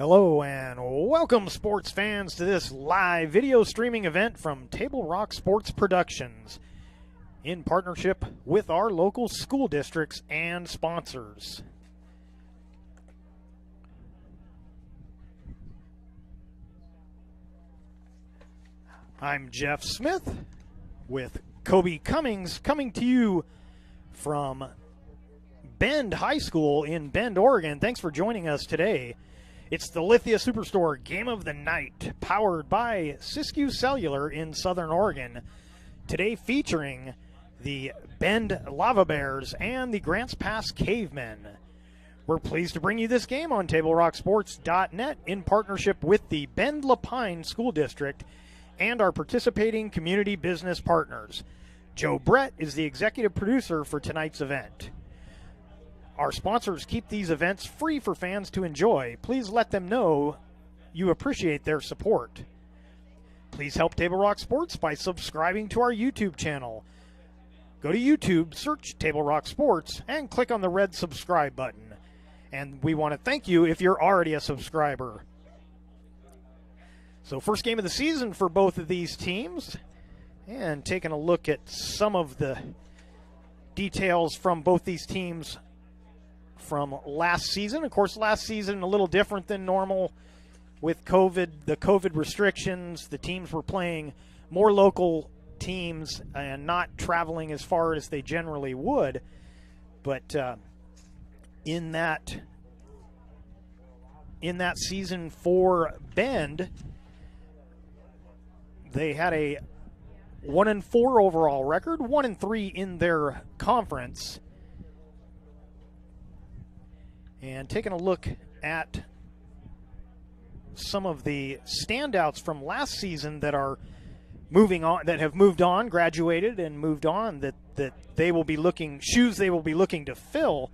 Hello and welcome, sports fans, to this live video streaming event from Table Rock Sports Productions in partnership with our local school districts and sponsors. I'm Jeff Smith with Kobe Cummings coming to you from Bend High School in Bend, Oregon. Thanks for joining us today. It's the Lithia Superstore Game of the Night, powered by Siskiyou Cellular in Southern Oregon. Today featuring the Bend Lava Bears and the Grants Pass Cavemen. We're pleased to bring you this game on TableRockSports.net in partnership with the Bend La Pine School District and our participating community business partners. Joe Brett is the executive producer for tonight's event. Our sponsors keep these events free for fans to enjoy. Please let them know you appreciate their support. Please help Table Rock Sports by subscribing to our YouTube channel. Go to YouTube, search Table Rock Sports, and click on the red subscribe button. And we want to thank you if you're already a subscriber. So first game of the season for both of these teams. And taking a look at some of the details from both these teams from last season. Of course, last season a little different than normal with COVID, the COVID restrictions. The teams were playing more local teams and not traveling as far as they generally would. But in that season for Bend, they had a 1-4 overall record, 1-3 in their conference. And taking a look at some of the standouts from last season that are moving on, that have moved on, graduated and moved on, that they will be looking, shoes they will be looking to fill.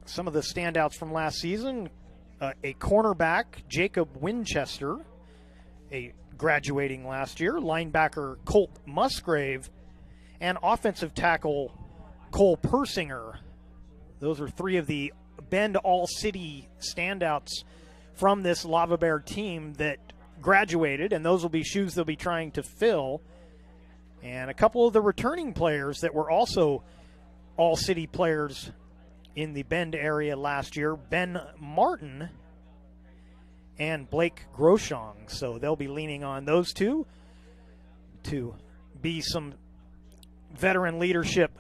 Some of the standouts from last season, a cornerback, Jacob Winchester, a graduating last year, linebacker Colt Musgrave, and offensive tackle Cole Persinger. Those are three of the Bend All-City standouts from this Lava Bear team that graduated, and those will be shoes they'll be trying to fill. And a couple of the returning players that were also All-City players in the Bend area last year, Ben Martin and Blake Groshong. So they'll be leaning on those two to be some veteran leadership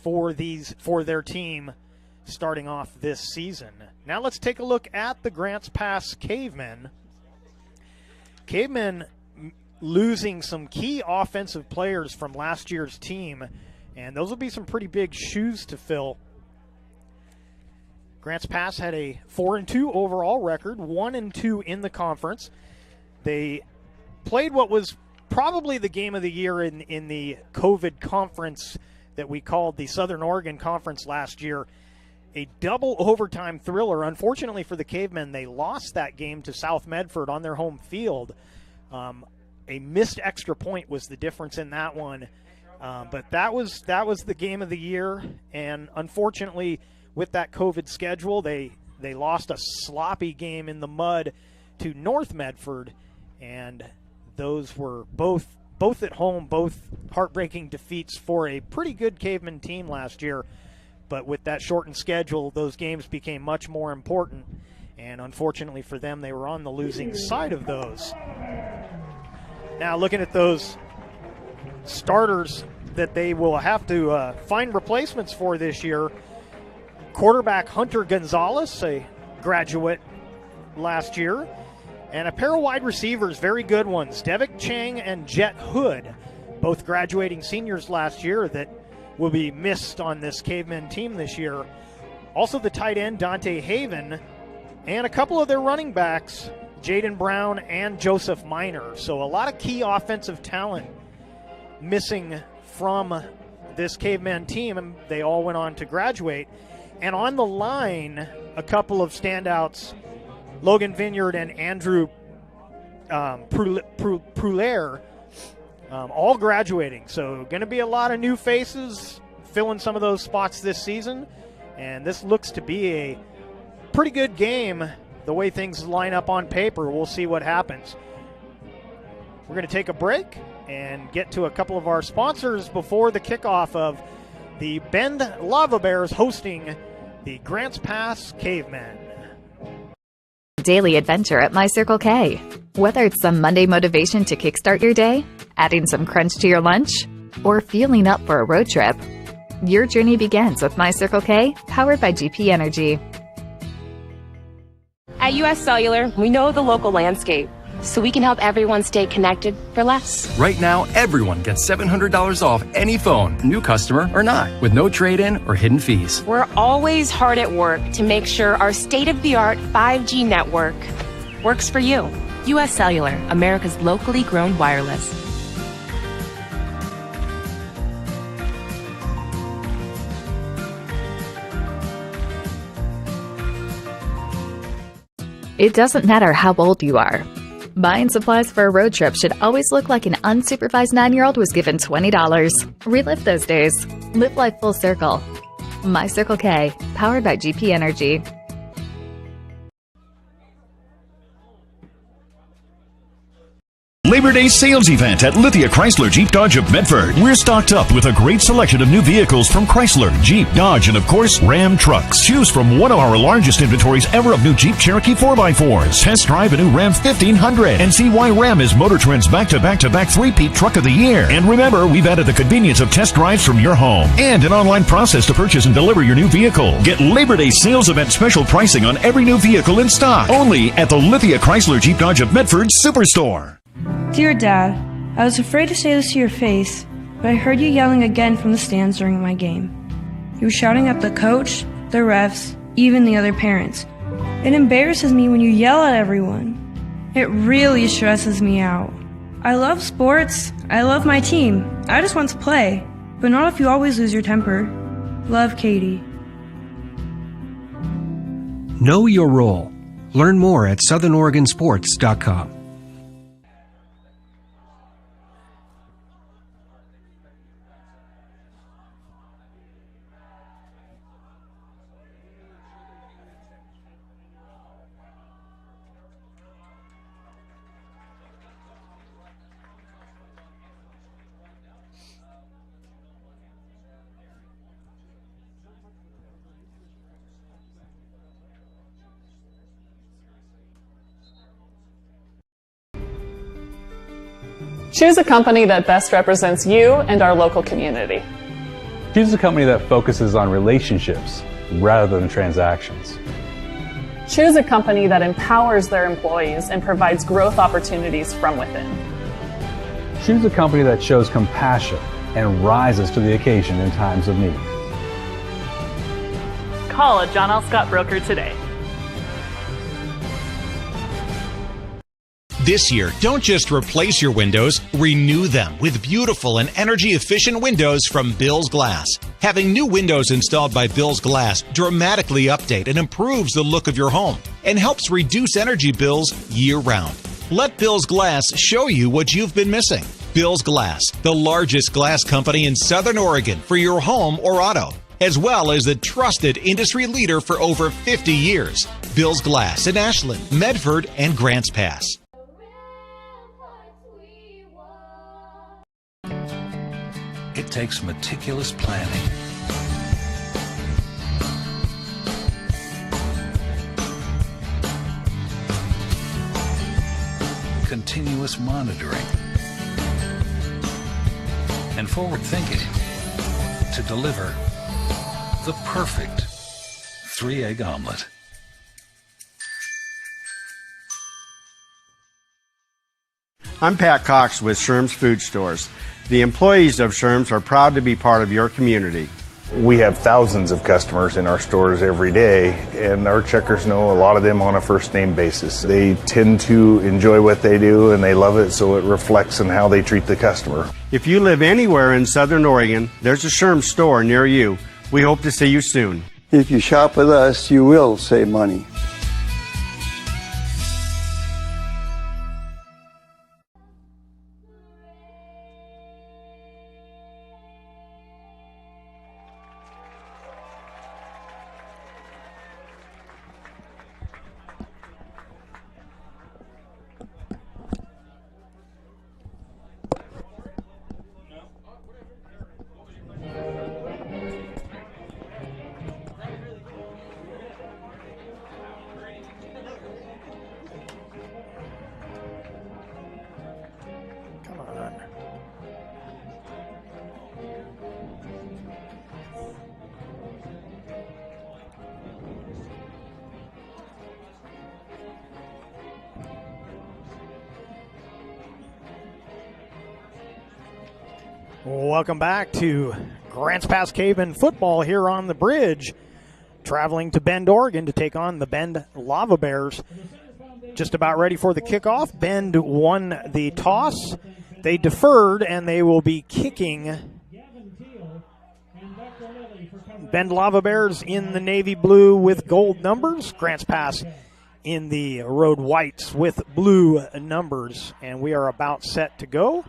for their team starting off this season. Now let's take a look at the Grants Pass Cavemen. Cavemen losing some key offensive players from last year's team, and those will be some pretty big shoes to fill. Grants Pass had a 4-2 overall record, 1-2 in the conference. They played what was probably the game of the year in the COVID conference that we called the Southern Oregon Conference last year, a double overtime thriller. Unfortunately for the Cavemen, they lost that game to South Medford on their home field. A missed extra point was the difference in that one, but that was the game of the year. And unfortunately, with that COVID schedule, they lost a sloppy game in the mud to North Medford, and those were both at home, both heartbreaking defeats for a pretty good Caveman team last year. But with that shortened schedule, those games became much more important. And unfortunately for them, they were on the losing side of those. Now looking at those starters that they will have to find replacements for this year, quarterback Hunter Gonzalez, a graduate last year, and a pair of wide receivers, very good ones, Devik Chang and Jet Hood, both graduating seniors last year that will be missed on this Cavemen team this year. Also the tight end, Dante Haven, and a couple of their running backs, Jaden Brown and Joseph Miner. So a lot of key offensive talent missing from this Cavemen team, and they all went on to graduate. And on the line, a couple of standouts, Logan Vineyard and Andrew Prouler, all graduating. So going to be a lot of new faces filling some of those spots this season. And this looks to be a pretty good game the way things line up on paper. We'll see what happens. We're going to take a break and get to a couple of our sponsors before the kickoff of the Bend Lava Bears hosting the Grants Pass Cavemen. Daily adventure at My Circle K. Whether it's some Monday motivation to kickstart your day, adding some crunch to your lunch, or fueling up for a road trip, your journey begins with My Circle K, powered by GP Energy. At US Cellular, we know the local landscape, so we can help everyone stay connected for less. Right now, everyone gets $700 off any phone, new customer or not, with no trade-in or hidden fees. We're always hard at work to make sure our state-of-the-art 5G network works for you. US Cellular, America's locally grown wireless. It doesn't matter how old you are. Buying supplies for a road trip should always look like an unsupervised 9-year-old was given $20. Relive those days. Live life full circle. My Circle K, powered by GP Energy. Labor Day sales event at Lithia Chrysler Jeep Dodge of Medford. We're stocked up with a great selection of new vehicles from Chrysler, Jeep, Dodge, and of course, Ram trucks. Choose from one of our largest inventories ever of new Jeep Cherokee 4x4s. Test drive a new Ram 1500 and see why Ram is Motor Trend's back-to-back-to-back three-peat truck of the year. And remember, we've added the convenience of test drives from your home and an online process to purchase and deliver your new vehicle. Get Labor Day sales event special pricing on every new vehicle in stock. Only at the Lithia Chrysler Jeep Dodge of Medford Superstore. Dear Dad, I was afraid to say this to your face, but I heard you yelling again from the stands during my game. You were shouting at the coach, the refs, even the other parents. It embarrasses me when you yell at everyone. It really stresses me out. I love sports, I love my team, I just want to play, but not if you always lose your temper. Love, Katie. Know your role. Learn more at southernoregonsports.com. Choose a company that best represents you and our local community. Choose a company that focuses on relationships rather than transactions. Choose a company that empowers their employees and provides growth opportunities from within. Choose a company that shows compassion and rises to the occasion in times of need. Call a John L. Scott broker today. This year, don't just replace your windows, renew them with beautiful and energy-efficient windows from Bill's Glass. Having new windows installed by Bill's Glass dramatically update and improves the look of your home and helps reduce energy bills year-round. Let Bill's Glass show you what you've been missing. Bill's Glass, the largest glass company in Southern Oregon for your home or auto, as well as the trusted industry leader for over 50 years. Bill's Glass in Ashland, Medford, and Grants Pass. It takes meticulous planning, continuous monitoring, and forward thinking to deliver the perfect 3-egg omelet. I'm Pat Cox with Sherm's Food Stores. The employees of Sherm's are proud to be part of your community. We have thousands of customers in our stores every day, and our checkers know a lot of them on a first name basis. They tend to enjoy what they do and they love it, so it reflects in how they treat the customer. If you live anywhere in Southern Oregon, there's a Sherm's store near you. We hope to see you soon. If you shop with us, you will save money. Welcome back to Grants Pass Caveman football here on the bridge. Traveling to Bend, Oregon to take on the Bend Lava Bears. Just about ready for the kickoff. Bend won the toss. They deferred, and they will be kicking. Bend Lava Bears in the navy blue with gold numbers. Grants Pass in the road whites with blue numbers. And we are about set to go.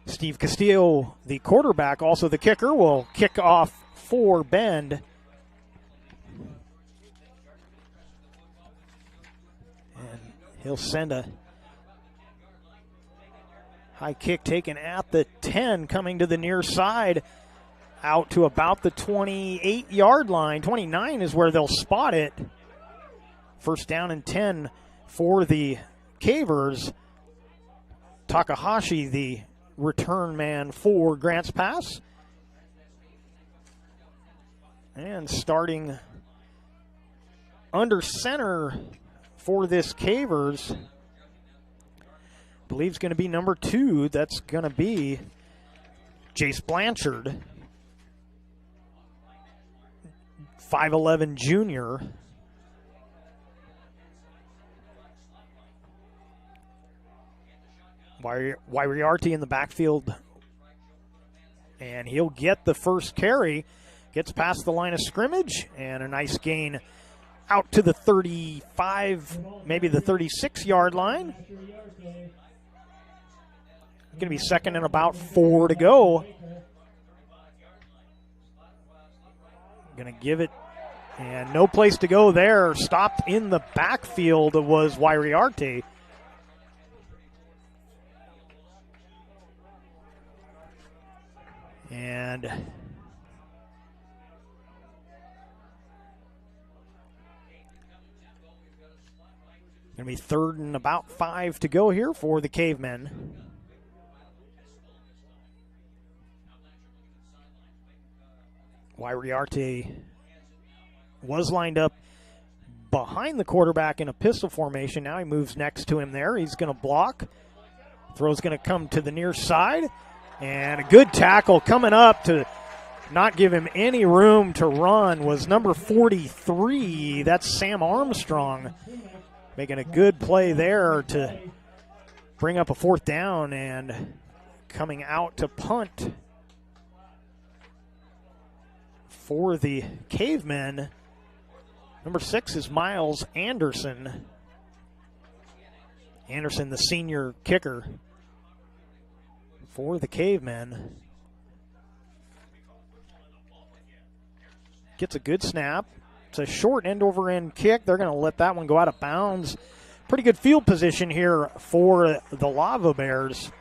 Steve Castillo, the quarterback, also the kicker, will kick off for Bend. And he'll send a high kick taken at the 10, coming to the near side, out to about the 28-yard line. 29 is where they'll spot it. First down and 10 for the Cavers. Takahashi, the return man for Grants Pass. And starting under center for this Cavers, I believe is going to be number 2. That's going to be Jace Blanchard, 5'11" junior. Wairiarty in the backfield, and he'll get the first carry. Gets past the line of scrimmage, and a nice gain out to the 35, maybe the 36-yard line. Going to be second and about 4 to go. Going to give it, and no place to go there. Stopped in the backfield was Wairiarty. And going to be third and about 5 to go here for the Cavemen. Wairiarty was lined up behind the quarterback in a pistol formation. Now he moves next to him there. He's going to block. Throw's going to come to the near side. And a good tackle coming up to not give him any room to run was number 43. That's Sam Armstrong making a good play there to bring up a fourth down, and coming out to punt for the Cavemen. Number 6 is Miles Anderson. Anderson, the senior kicker for the Cavemen. Gets a good snap. It's a short end-over-end kick. They're going to let that one go out of bounds. Pretty good field position here for the Lava Bears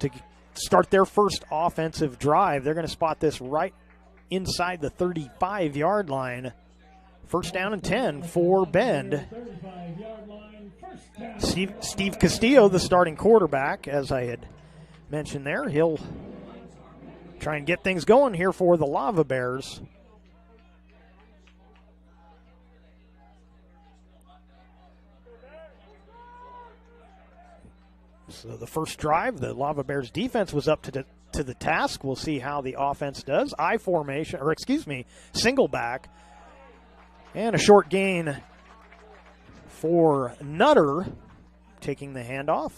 to start their first offensive drive. They're going to spot this right inside the 35-yard line. First down and 10 for Bend. Steve Castillo, the starting quarterback, as I had mentioned there. He'll try and get things going here for the Lava Bears. So the first drive, the Lava Bears defense was up to the task. We'll see how the offense does. Single back. And a short gain for Nutter, taking the handoff.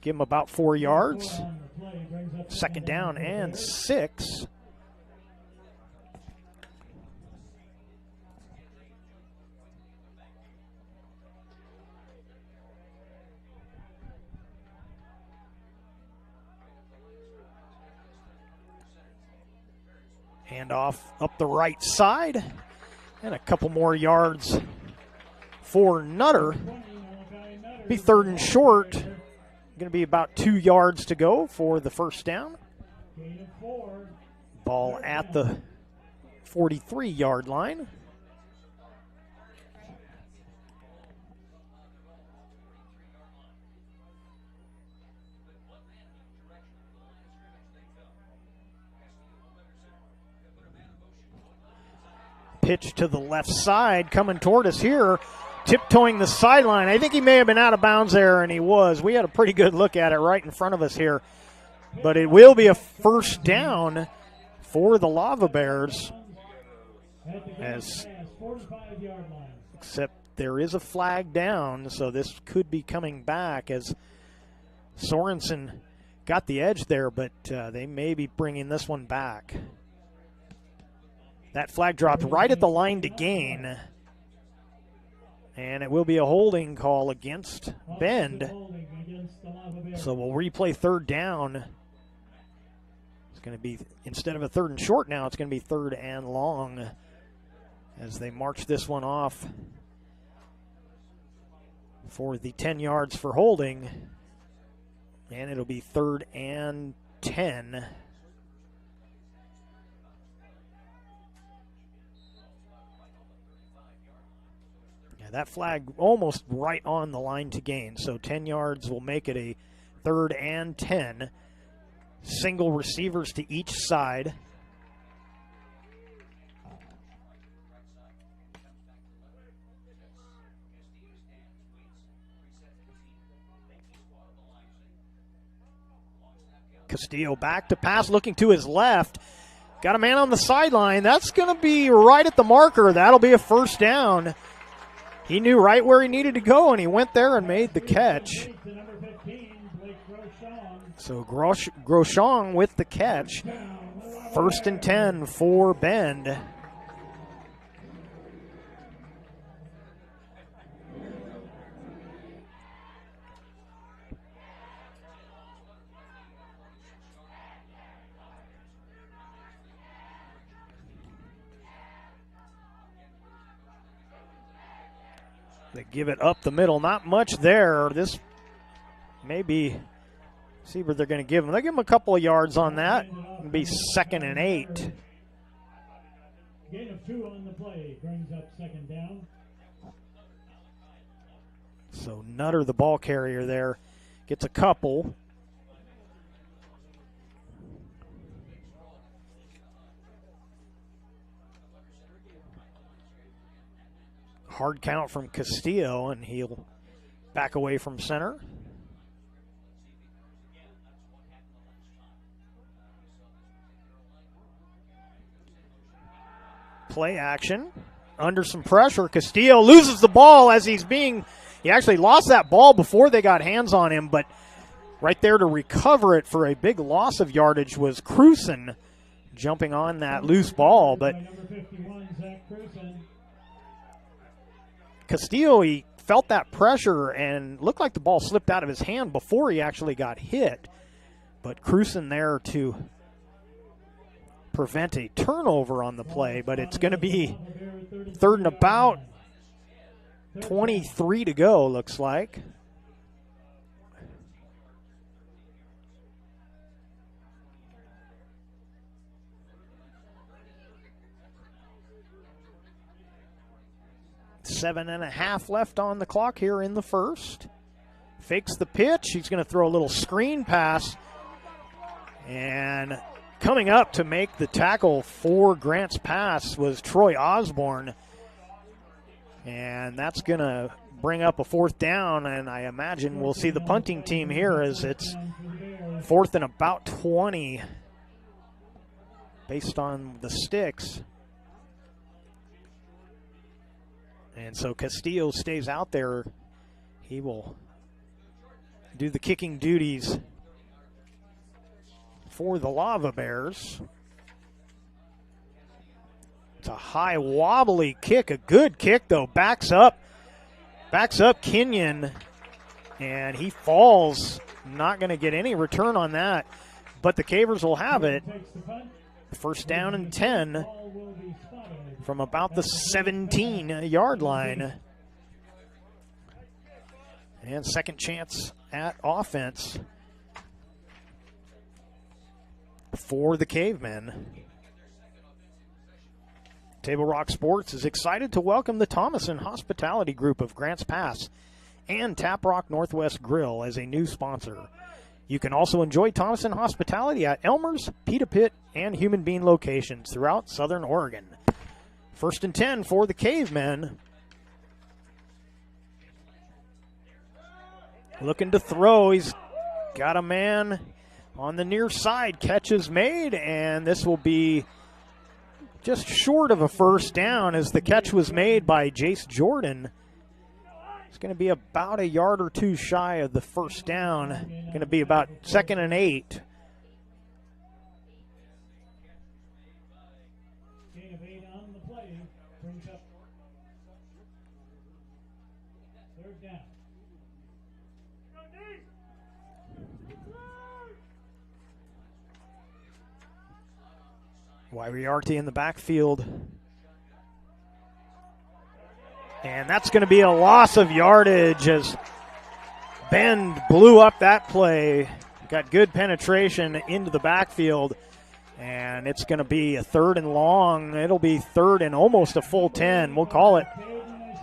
Give him about 4 yards. Second down and 6. Handoff up the right side. And a couple more yards for Nutter. Be third and short. Going to be about 2 yards to go for the first down. Ball at the 43-yard line. Pitch to the left side, coming toward us here tiptoeing the sideline. I think he may have been out of bounds there, and he was. We had a pretty good look at it right in front of us here. But it will be a first down for the Lava Bears. Except there is a flag down, so this could be coming back as Sorensen got the edge there, but they may be bringing this one back. That flag dropped right at the line to gain. And it will be a holding call against Bend. So we'll replay third down. It's going to be, instead of a third and short now, it's going to be third and long as they march this one off for the 10 yards for holding. And it'll be third and 10. That flag almost right on the line to gain. So 10 yards will make it a third and 10. Single receivers to each side. Castillo back to pass, looking to his left. Got a man on the sideline. That's going to be right at the marker. That'll be a first down. He knew right where he needed to go, and he went there and made the catch. So Groshong with the catch. First and 10 for Bend. They give it up the middle. Not much there. This may be, see what they're going to give him. They'll give him a couple of yards on that. It'll be 2nd and 8. Gain of 2 on the play brings up second down. So Nutter, the ball carrier there, gets a couple. Hard count from Castillo, and he'll back away from center. Play action. Under some pressure, Castillo loses the ball as he actually lost that ball before they got hands on him, but right there to recover it for a big loss of yardage was Cruson jumping on that loose ball, but Castillo, he felt that pressure and looked like the ball slipped out of his hand before he actually got hit. But Cruson there to prevent a turnover on the play, but it's going to be third and about 23 to go, looks like. Seven and a half left on the clock here in the first. Fakes the pitch. He's going to throw a little screen pass. And coming up to make the tackle for Grants Pass was Troy Osborne. And that's going to bring up a fourth down, and I imagine we'll see the punting team here as it's fourth and about 20 based on the sticks. And so Castillo stays out there. He will do the kicking duties for the Lava Bears. It's a high wobbly kick, a good kick though. Backs up Kenyon, and he falls. Not going to get any return on that, but the Cavers will have it. First down and 10 from about the 17-yard line. And second chance at offense for the Cavemen. Table Rock Sports is excited to welcome the Thomason Hospitality Group of Grants Pass and Tap Rock Northwest Grill as a new sponsor. You can also enjoy Thomason Hospitality at Elmer's, Pita Pit, and Human Bean locations throughout Southern Oregon. First and 10 for the Cavemen. looking to throw. He's got a man on the near side. Catch is made, and this will be just short of a first down as the catch was made by Jace Jordan. It's going to be about a yard or two shy of the first down. Going to be about 2nd and 8. Gain of 8 on the play. Brings up 3rd down. Yrte in the backfield. And that's going to be a loss of yardage as Bend blew up that play. Got good penetration into the backfield. And it's going to be a 3rd and long. It'll be 3rd and almost a full 10. We'll call it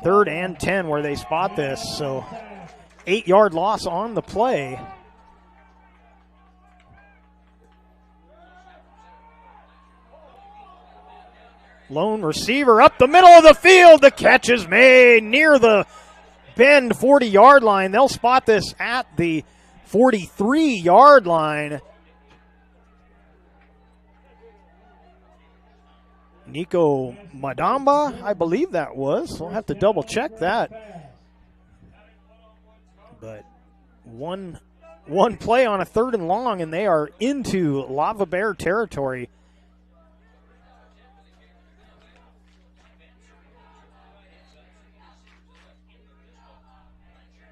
3rd and 10 where they spot this. So 8-yard loss on the play. Lone receiver up the middle of the field. The catch is made near the Bend 40-yard line. They'll spot this at the 43-yard line. Nico Madamba, I believe that was. We'll have to double check that. But one play on a 3rd and long, and they are into Lava Bear territory.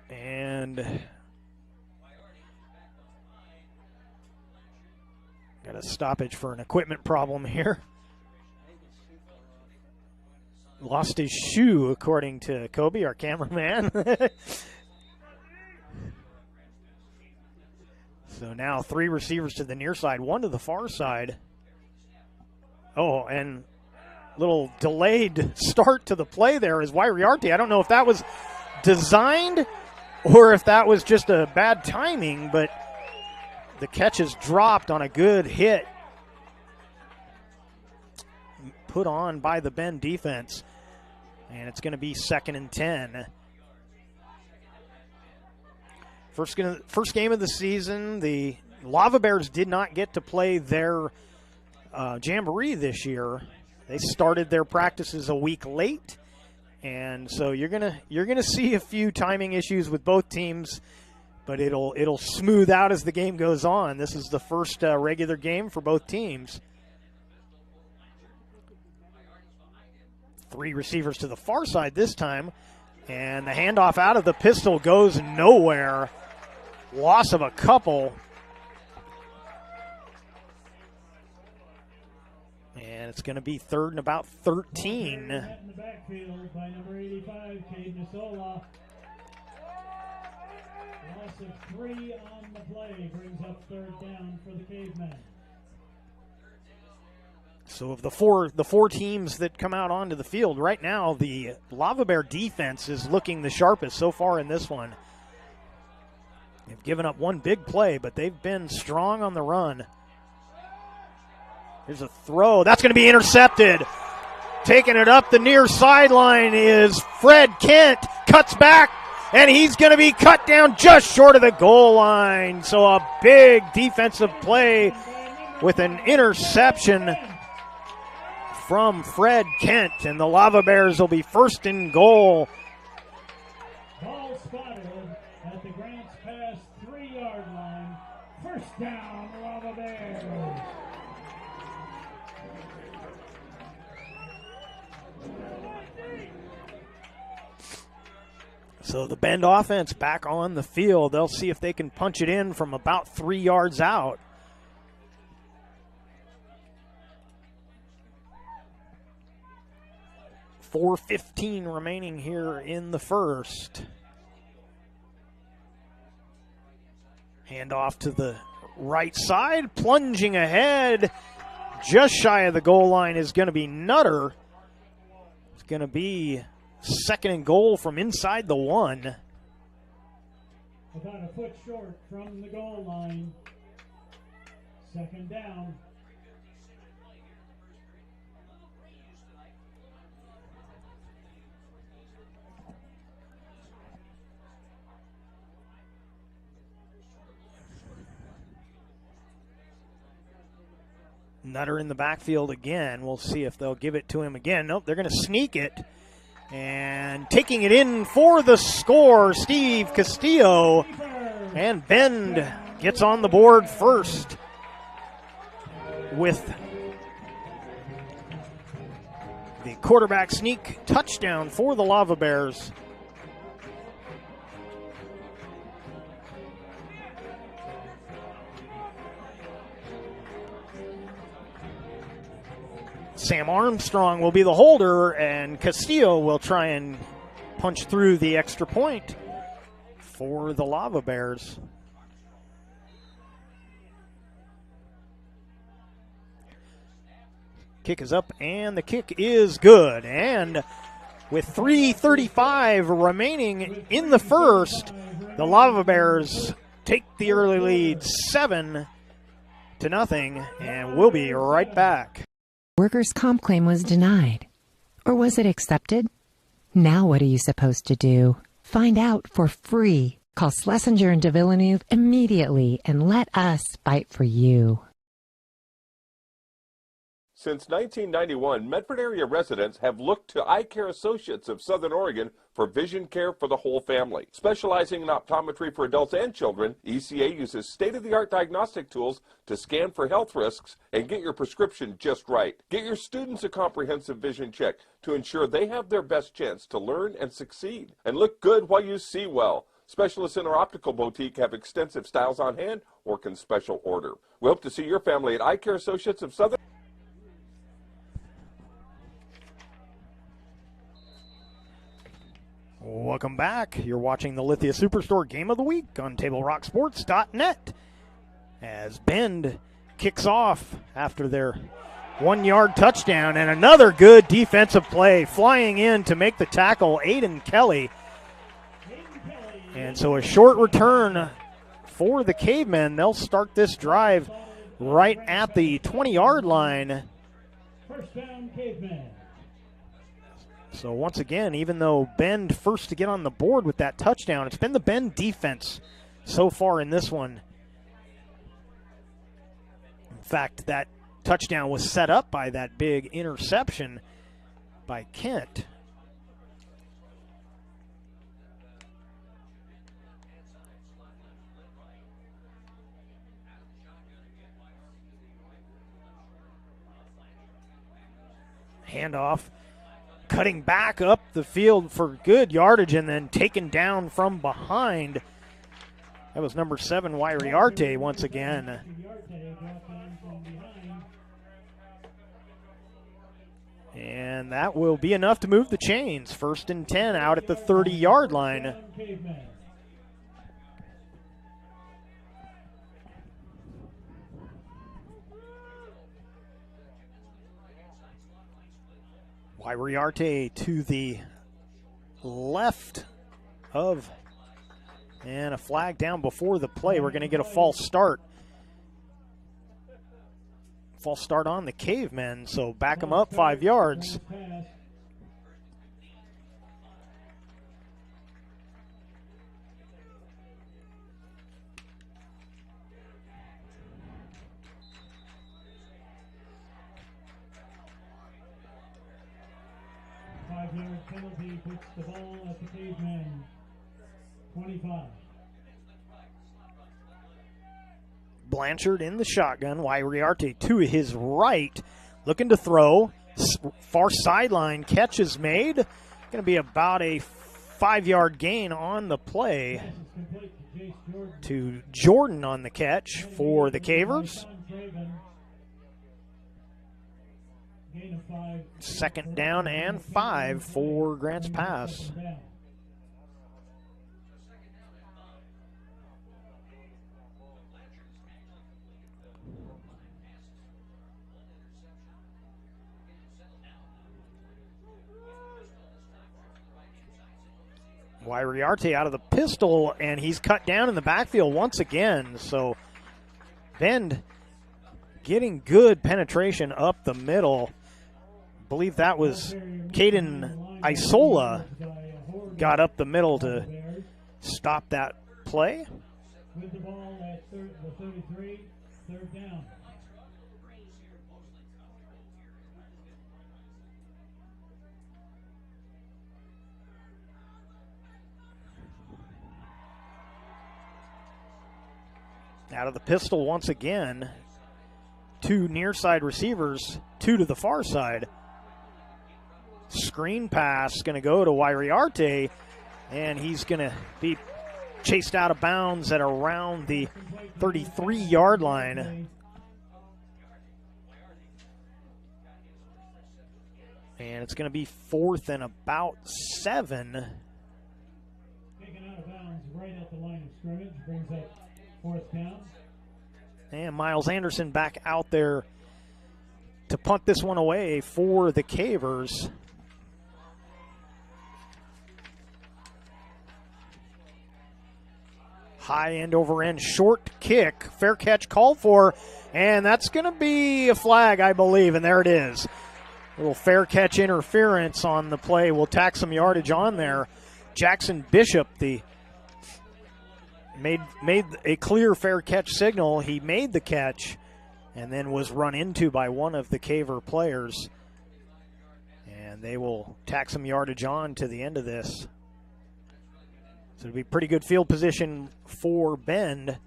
And got a stoppage for an equipment problem here. Lost his shoe, according to Kobe, our cameraman. So now 3 receivers to the near side, 1 to the far side. Oh, and little delayed start to the play there is Yrte. I don't know if that was designed or if that was just a bad timing, but the catch is dropped on a good hit put on by the Bend defense. And it's going to be 2nd and 10. First game of the season, the Lava Bears did not get to play their jamboree this year. They started their practices a week late. And so you're gonna see a few timing issues with both teams, but it'll smooth out as the game goes on. This is the first regular game for both teams. 3 receivers to the far side this time, and the handoff out of the pistol goes nowhere. Loss of a couple. And it's going to be 3rd and about 13. In the backfield by number 85, Cade Nisola. Loss of 3 on the play brings up 3rd down for the Cavemen. So of the four teams that come out onto the field right now, the Lava Bear defense is looking the sharpest so far in this one. They've given up 1 big play, but they've been strong on the run. Here's a throw. That's going to be intercepted. Taking it up the near sideline is Fred Kent. Cuts back, and he's going to be cut down just short of the goal line. So a big defensive play with an interception from Fred Kent, and the Lava Bears will be 1st and goal. Ball spotted at the Grants Pass 3-yard line. 1st down, Lava Bears. So the Bend offense back on the field. They'll see if they can punch it in from about 3 yards out. .4:15 remaining here in the first. Handoff to the right side, plunging ahead. Just shy of the goal line is going to be Nutter. It's going to be 2nd and goal from inside the 1. About a foot short from the goal line. 2nd down. Nutter in the backfield again. We'll see if they'll give it to him again. Nope, they're going to sneak it. And taking it in for the score, Steve Castillo. And Bend gets on the board first with the quarterback sneak touchdown for the Lava Bears. Sam Armstrong will be the holder, and Castillo will try and punch through the extra point for the Lava Bears. Kick is up, and the kick is good. And with 3:35 remaining in the first, the Lava Bears take the early lead 7-0, and we'll be right back. Workers' comp claim was denied. Or was it accepted? Now what are you supposed to do? Find out for free. Call Schlesinger and de Villeneuve immediately and let us fight for you. Since 1991, Medford area residents have looked to Eye Care Associates of Southern Oregon for vision care for the whole family. Specializing in optometry for adults and children, ECA uses state-of-the-art diagnostic tools to scan for health risks and get your prescription just right. Get your students a comprehensive vision check to ensure they have their best chance to learn and succeed. And look good while you see well. Specialists in our optical boutique have extensive styles on hand or can special order. We hope to see your family at Eye Care Associates of Southern. Welcome back. You're watching the Lithia Superstore Game of the Week on TableRockSports.net as Bend kicks off after their 1-yard touchdown, and another good defensive play flying in to make the tackle, Aiden Kelly. And so a short return for the Cavemen. They'll start this drive right at the 20-yard line. First down, Cavemen. So once again, even though Bend first to get on the board with that touchdown, it's been the Bend defense so far in this one. In fact, that touchdown was set up by that big interception by Kent. Handoff. Cutting back up the field for good yardage and then taken down from behind. That was number 7, Wairiarte, once again. And that will be enough to move the chains. 1st and 10 out at the 30-yard line. Wairiarte to the left of, and a flag down before the play. We're going to get a false start. False start on the Cavemen, so back them up 5 yards. Penalty puts the ball at the Cavemen 25. Blanchard in the shotgun. Wairiarte to his right, looking to throw. Far sideline catch is made. Going to be about a 5-yard gain on the play to Jordan on the catch for the Cavers. 2nd down and 5 for Grants Pass. Wairiarte out of the pistol, and he's cut down in the backfield once again. So Bend getting good penetration up the middle. I believe that was Caden Isola got up the middle to stop that play. With the ball at the 33, 3rd down. Out of the pistol once again. 2 near side receivers, 2 to the far side. Screen pass going to go to Wairiarte, and he's going to be chased out of bounds at around the 33-yard line. And it's going to be 4th and about 7. Taken out of bounds right at the line of scrimmage, brings up 4th down. And Miles Anderson back out there to punt this one away for the Cavers. High end over end, short kick, fair catch called for, and that's going to be a flag, I believe, and there it is. A little fair catch interference on the play. We'll tack some yardage on there. Jackson Bishop, made a clear fair catch signal. He made the catch and then was run into by one of the Caver players. And they will tack some yardage on to the end of this. So it'll be pretty good field position for Bend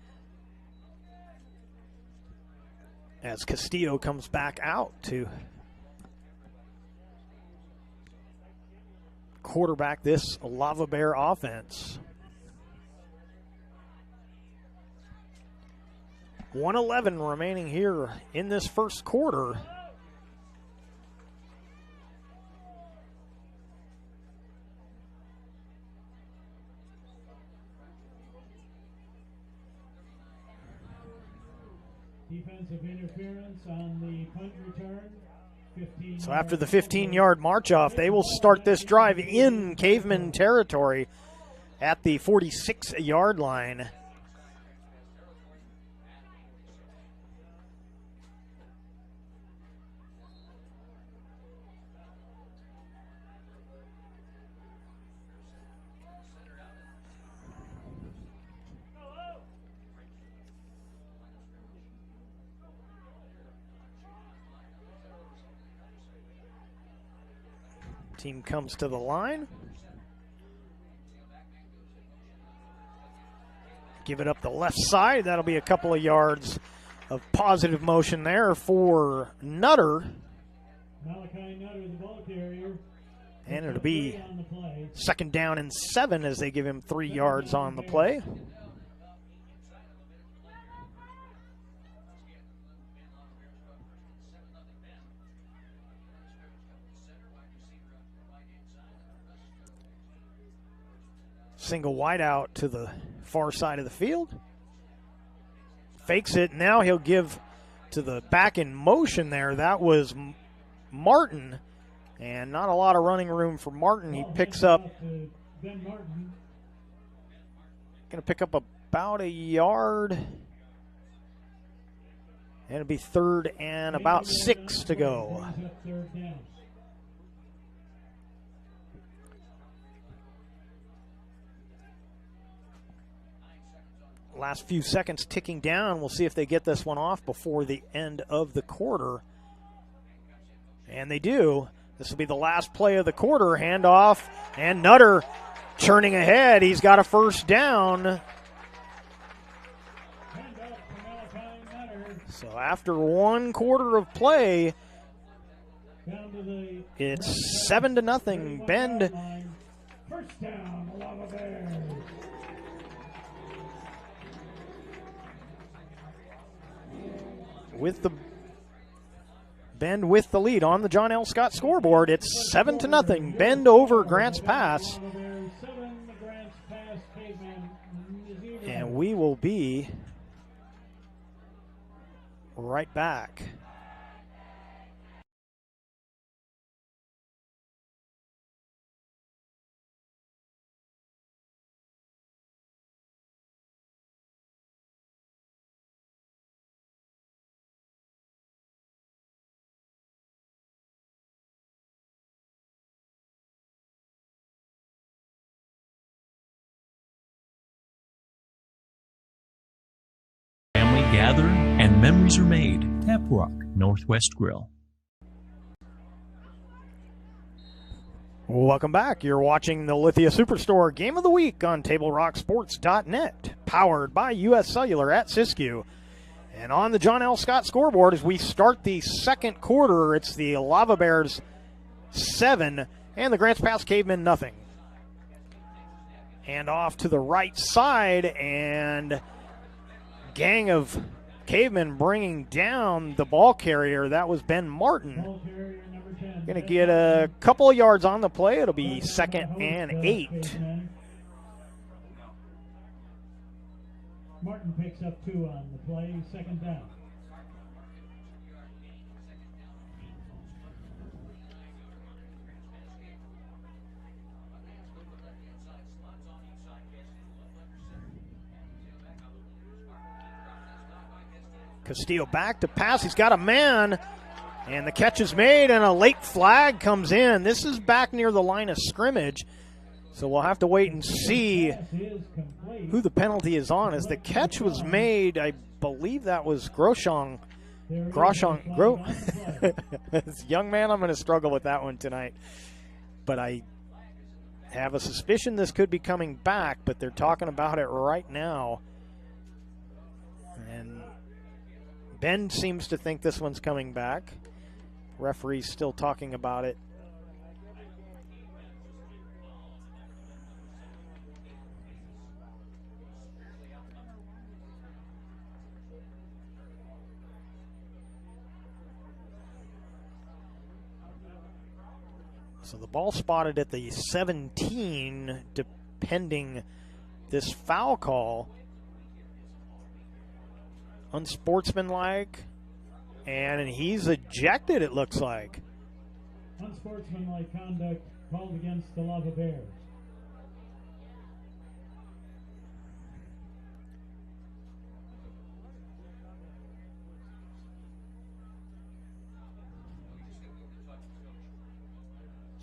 as Castillo comes back out to quarterback this Lava Bear offense. 1:11 remaining here in this first quarter. Defensive interference on the punt return. So after the 15-yard march-off, they will start this drive in Caveman territory at the 46-yard line. Team comes to the line. Give it up the left side. That'll be a couple of yards of positive motion there for Nutter. Malachi Nutter, the ball carrier. And it'll be 2nd down and 7 as they give him 3 yards on the play. Single wide out to the far side of the field. Fakes it. Now he'll give to the back in motion there. That was Martin. And not a lot of running room for Martin. He picks up. Going to pick up about a yard. And it'll be 3rd and about 6 to go. Last few seconds ticking down. We'll see if they get this one off before the end of the quarter. And they do. This will be the last play of the quarter. Handoff, and Nutter churning ahead. He's got a 1st down. So after 1 quarter of play, it's 7-0. Bend. 1st down, Lava Bears. With the Bend with the lead on the John L. Scott scoreboard. It's 7-0. Bend over Grants Pass. And we will be right back. Gather and memories are made. Tap Rock Northwest Grill. Welcome back. You're watching the Lithia Superstore Game of the Week on TableRockSports.net, powered by U.S. Cellular at Siskiyou. And on the John L. Scott scoreboard, as we start the second quarter, it's the Lava Bears 7 and the Grants Pass Cavemen nothing. Hand off to the right side, and gang of Cavemen bringing down the ball carrier. That was Ben Martin. Going to get a couple of yards on the play. It'll be 2nd and 8. Martin picks up 2 on the play, 2nd down. Castillo back to pass. He's got a man, and the catch is made, and a late flag comes in. This is back near the line of scrimmage, so we'll have to wait and see who the penalty is on. As the catch was made, I believe that was Groshong. This young man, I'm going to struggle with that one tonight. But I have a suspicion this could be coming back, but they're talking about it right now. And Ben seems to think this one's coming back. Referee's still talking about it. So the ball spotted at the 17, pending this foul call. Unsportsmanlike, and he's ejected, it looks like. Unsportsmanlike conduct called against the Lava Bears.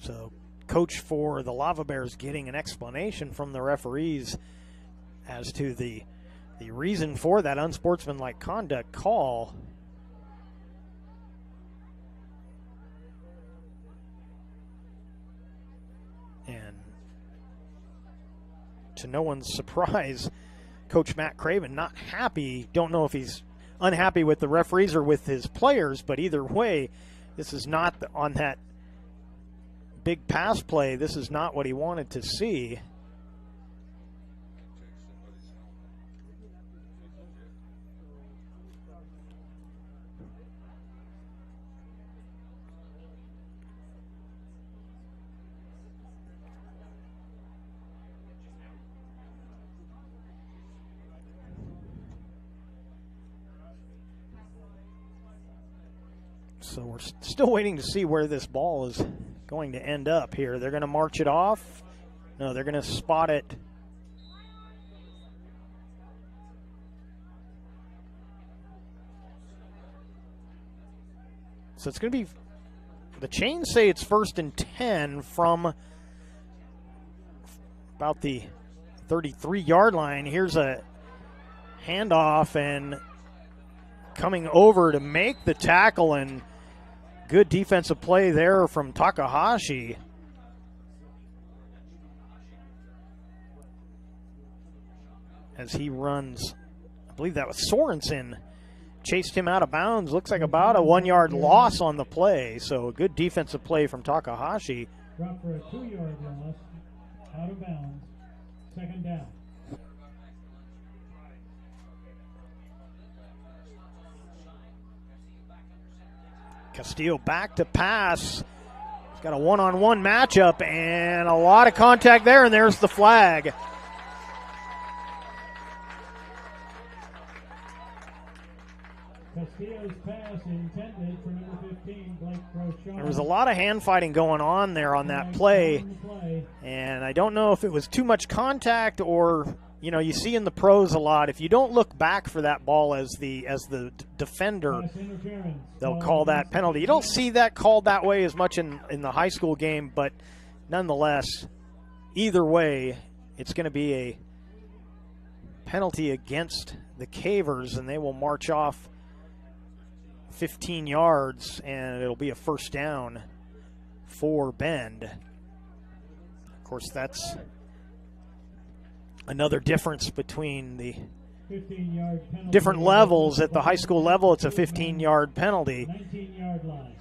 So, coach for the Lava Bears getting an explanation from the referees as to the reason for that unsportsmanlike conduct call. And to no one's surprise, Coach Matt Craven not happy. Don't know if he's unhappy with the referees or with his players, but either way, this is not on that big pass play. This is not what he wanted to see. So we're still waiting to see where this ball is going to end up here. They're going to march it off. No, they're going to spot it. So it's going to be, the chains say it's 1st and 10 from about the 33-yard line. Here's a handoff, and coming over to make the tackle, and good defensive play there from Takahashi. As he runs, I believe that was Sorensen, chased him out of bounds. Looks like about a 1-yard loss on the play. So a good defensive play from Takahashi. Drop for a 2-yard loss, out of bounds, 2nd down. Castillo back to pass. He's got a one-on-one matchup and a lot of contact there, and there's the flag. Castillo's pass intended for number 15, Blake Rochon. There was a lot of hand fighting going on there on that play, and I don't know if it was too much contact or, you know, you see in the pros a lot, if you don't look back for that ball as the defender, they'll call that penalty. You don't see that called that way as much in the high school game, but nonetheless, either way, it's going to be a penalty against the Cavers, and they will march off 15 yards, and it'll be a 1st down for Bend. course, that's another difference between the different levels. At the high school level, it's a 15-yard penalty. 19-yard line.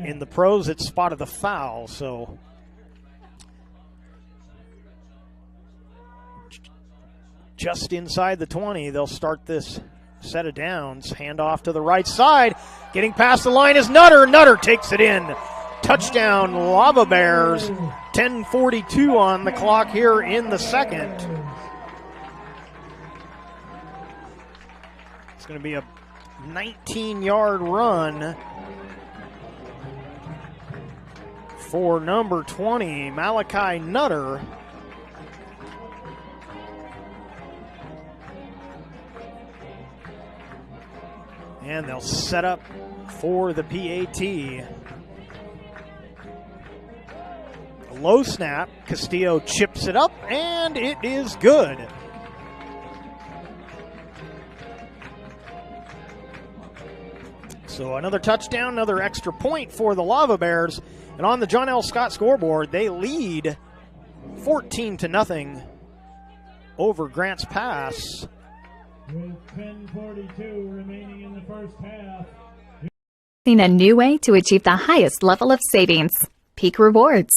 In the pros, it's spotted the foul, so just inside the 20, they'll start this set of downs. Hand off to the right side. Getting past the line is Nutter. Nutter takes it in. Touchdown, Lava Bears. 10:42 on the clock here in the second. It's going to be a 19-yard run for number 20, Malachi Nutter. And they'll set up for the PAT. A low snap. Castillo chips it up, and it is good. So another touchdown, another extra point for the Lava Bears. And on the John L. Scott scoreboard, they lead 14-0 over Grants Pass. With 10:42 remaining in the first half. A new way to achieve the highest level of savings. Peak Rewards.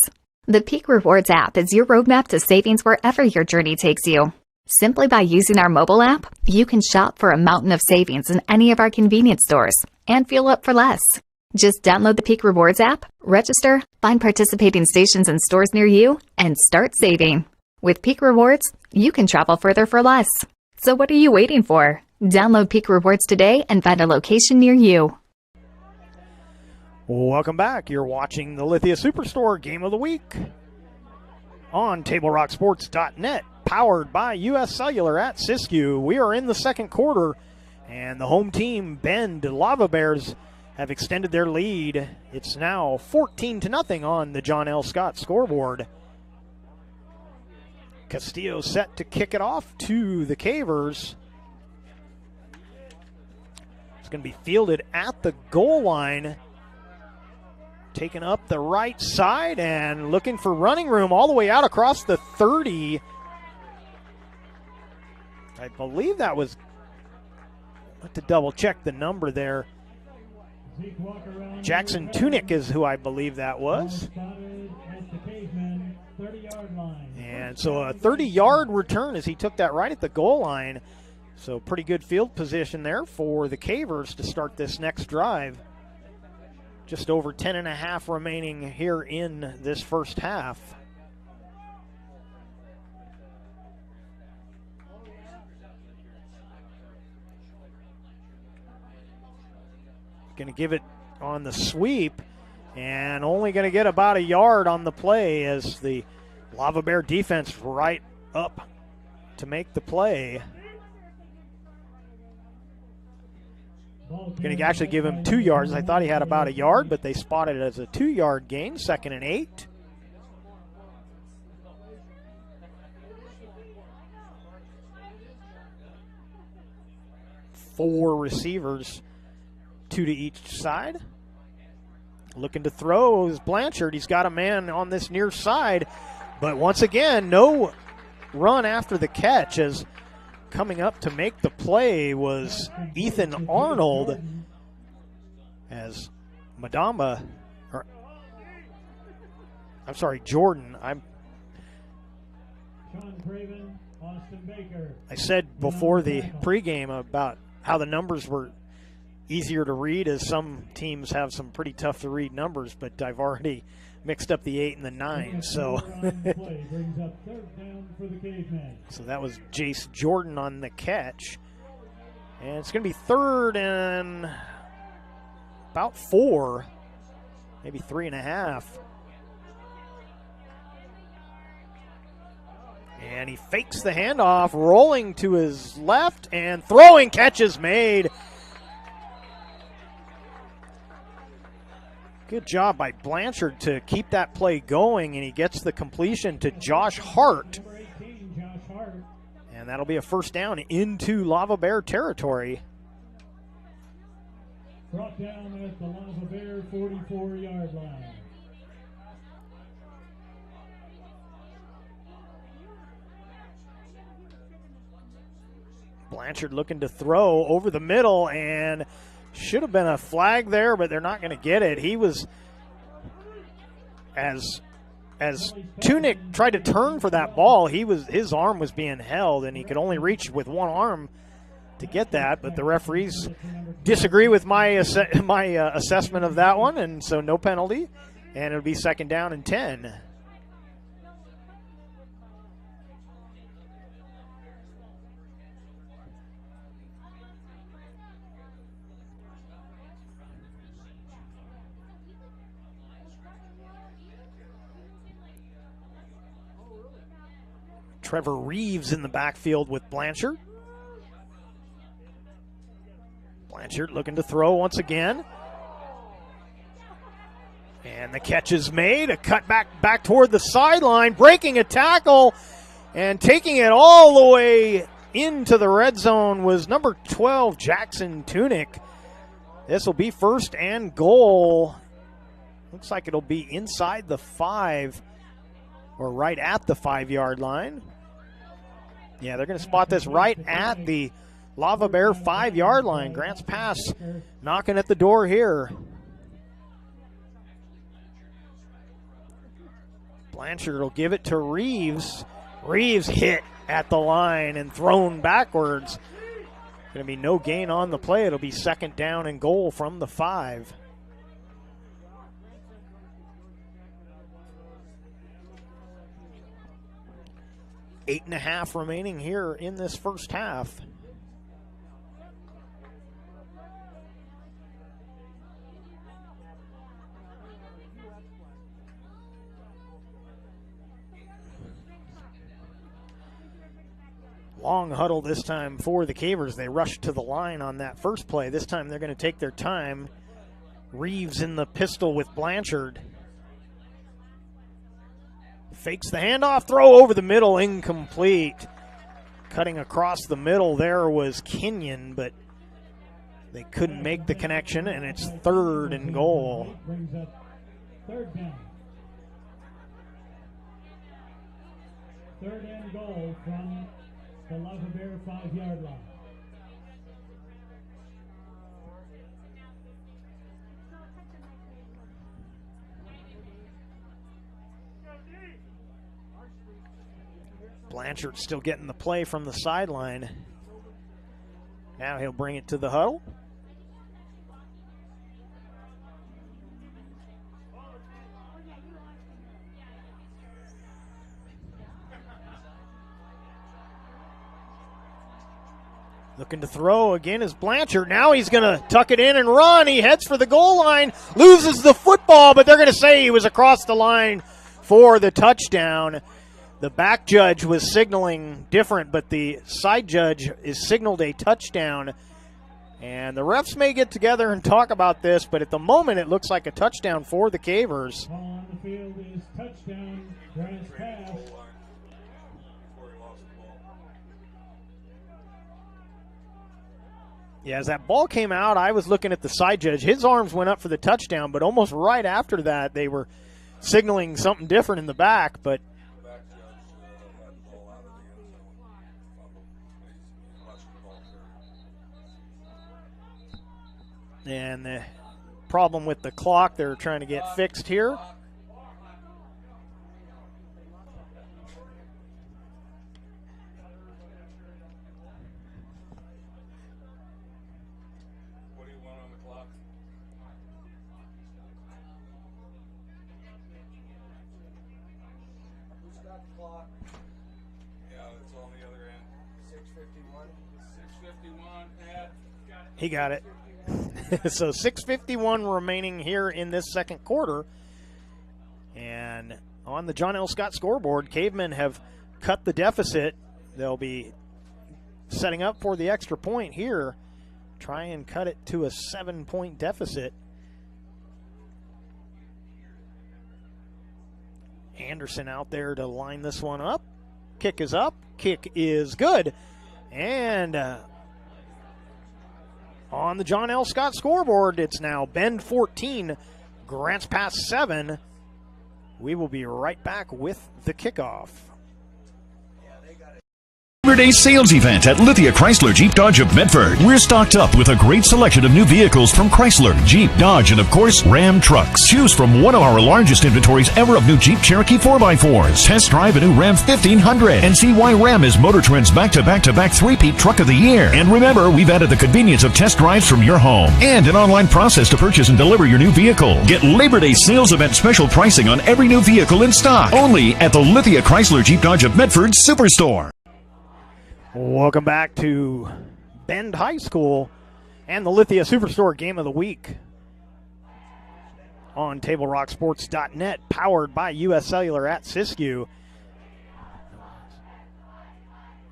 The Peak Rewards app is your roadmap to savings wherever your journey takes you. Simply by using our mobile app, you can shop for a mountain of savings in any of our convenience stores and fuel up for less. Just download the Peak Rewards app, register, find participating stations and stores near you, and start saving. With Peak Rewards, you can travel further for less. So what are you waiting for? Download Peak Rewards today and find a location near you. Welcome back. You're watching the Lithia Superstore Game of the Week on TableRockSports.net, powered by U.S. Cellular at Siskiyou. We are in the second quarter, and the home team, Bend Lava Bears, have extended their lead. It's now 14-0 on the John L. Scott scoreboard. Castillo set to kick it off to the Cavers. It's going to be fielded at the goal line. Taken up the right side and looking for running room all the way out across the 30. I believe that was, I have to double check the number there. Jackson Tunick is who I believe that was. And so a 30-yard return as he took that right at the goal line. So pretty good field position there for the Cavers to start this next drive. Just over 10.5 remaining here in this first half. Going to give it on the sweep and only going to get about a yard on the play as the Lava Bear defense right up to make the play. Going to actually give him 2 yards. I thought he had about a yard, but they spotted it as a 2-yard gain, 2nd and 8. Four receivers, 2 to each side. Looking to throw is Blanchard. He's got a man on this near side, but once again, no run after the catch, as coming up to make the play was Ethan Arnold, as Jordan. I said before the pregame about how the numbers were easier to read, as some teams have some pretty tough to read numbers, but I've already mixed up the 8 and the 9. So so that was Jace Jordan on the catch. And it's going to be 3rd and about 4, maybe 3.5. And he fakes the handoff, rolling to his left and throwing, catches made. Good job by Blanchard to keep that play going, and he gets the completion to Josh Hart. And that'll be a first down into Lava Bear territory. Brought down at the Lava Bear 44-yard line. Blanchard looking to throw over the middle, and should have been a flag there, but they're not going to get it. He was, as Tunick tried to turn for that ball, his arm was being held, and he could only reach with one arm to get that. But the referees disagree with my assessment of that one, and so no penalty, and it'll be 2nd down and 10. Trevor Reeves in the backfield with Blanchard. Blanchard looking to throw once again. And the catch is made. A cut back toward the sideline, breaking a tackle and taking it all the way into the red zone was number 12, Jackson Tunick. This will be 1st and goal. Looks like it'll be inside the 5 or right at the 5-yard line. Yeah, they're going to spot this right at the Lava Bear 5-yard line. Grants Pass knocking at the door here. Blanchard will give it to Reeves. Reeves hit at the line and thrown backwards. Going to be no gain on the play. It'll be 2nd down and goal from the 5. Eight and a half remaining here in this first half. Long huddle this time for the Cavers. They rushed to the line on that first play. This time they're going to take their time. Reeves in the pistol with Blanchard. Fakes the handoff, throw over the middle, incomplete. Cutting across the middle there was Kenyon, but they couldn't make the connection, and it's 3rd and goal. Brings up 3rd down. 3rd and goal from the Lava Bear 5-yard line. Blanchard still getting the play from the sideline. Now he'll bring it to the huddle. Looking to throw again is Blanchard. Now he's going to tuck it in and run. He heads for the goal line, loses the football, but they're going to say he was across the line for the touchdown. The back judge was signaling different, but the side judge is signaled a touchdown. And the refs may get together and talk about this, but at the moment it looks like a touchdown for the Cavers. On the field is touchdown, Grants Pass. Yeah, as that ball came out, I was looking at the side judge. His arms went up for the touchdown, but almost right after that they were signaling something different in the back, but and the problem with the clock they're trying to get fixed here. What do you want on the clock? Who's got the clock? Yeah, it's on the other end. 6:51. 6:51. Pat. He got it. So 6:51 remaining here in this second quarter. And on the John L. Scott scoreboard, Cavemen have cut the deficit. They'll be setting up for the extra point here. Try and cut it to a 7-point deficit. Anderson out there to line this one up. Kick is up. Kick is good. And on the John L. Scott scoreboard, it's now Bend 14, Grants Pass 7. We will be right back with the kickoff. Labor Day sales event at Lithia Chrysler Jeep Dodge of Medford. We're stocked up with a great selection of new vehicles from Chrysler, Jeep, Dodge, and of course, Ram trucks. Choose from one of our largest inventories ever of new Jeep Cherokee 4x4s. Test drive a new Ram 1500 and see why Ram is Motor Trend's back-to-back-to-back three-peat truck of the year. And remember, we've added the convenience of test drives from your home and an online process to purchase and deliver your new vehicle. Get Labor Day sales event special pricing on every new vehicle in stock. Only at the Lithia Chrysler Jeep Dodge of Medford Superstore. Welcome back to Bend High School and the Lithia Superstore Game of the Week on TableRockSports.net, powered by U.S. Cellular at Siskiyou.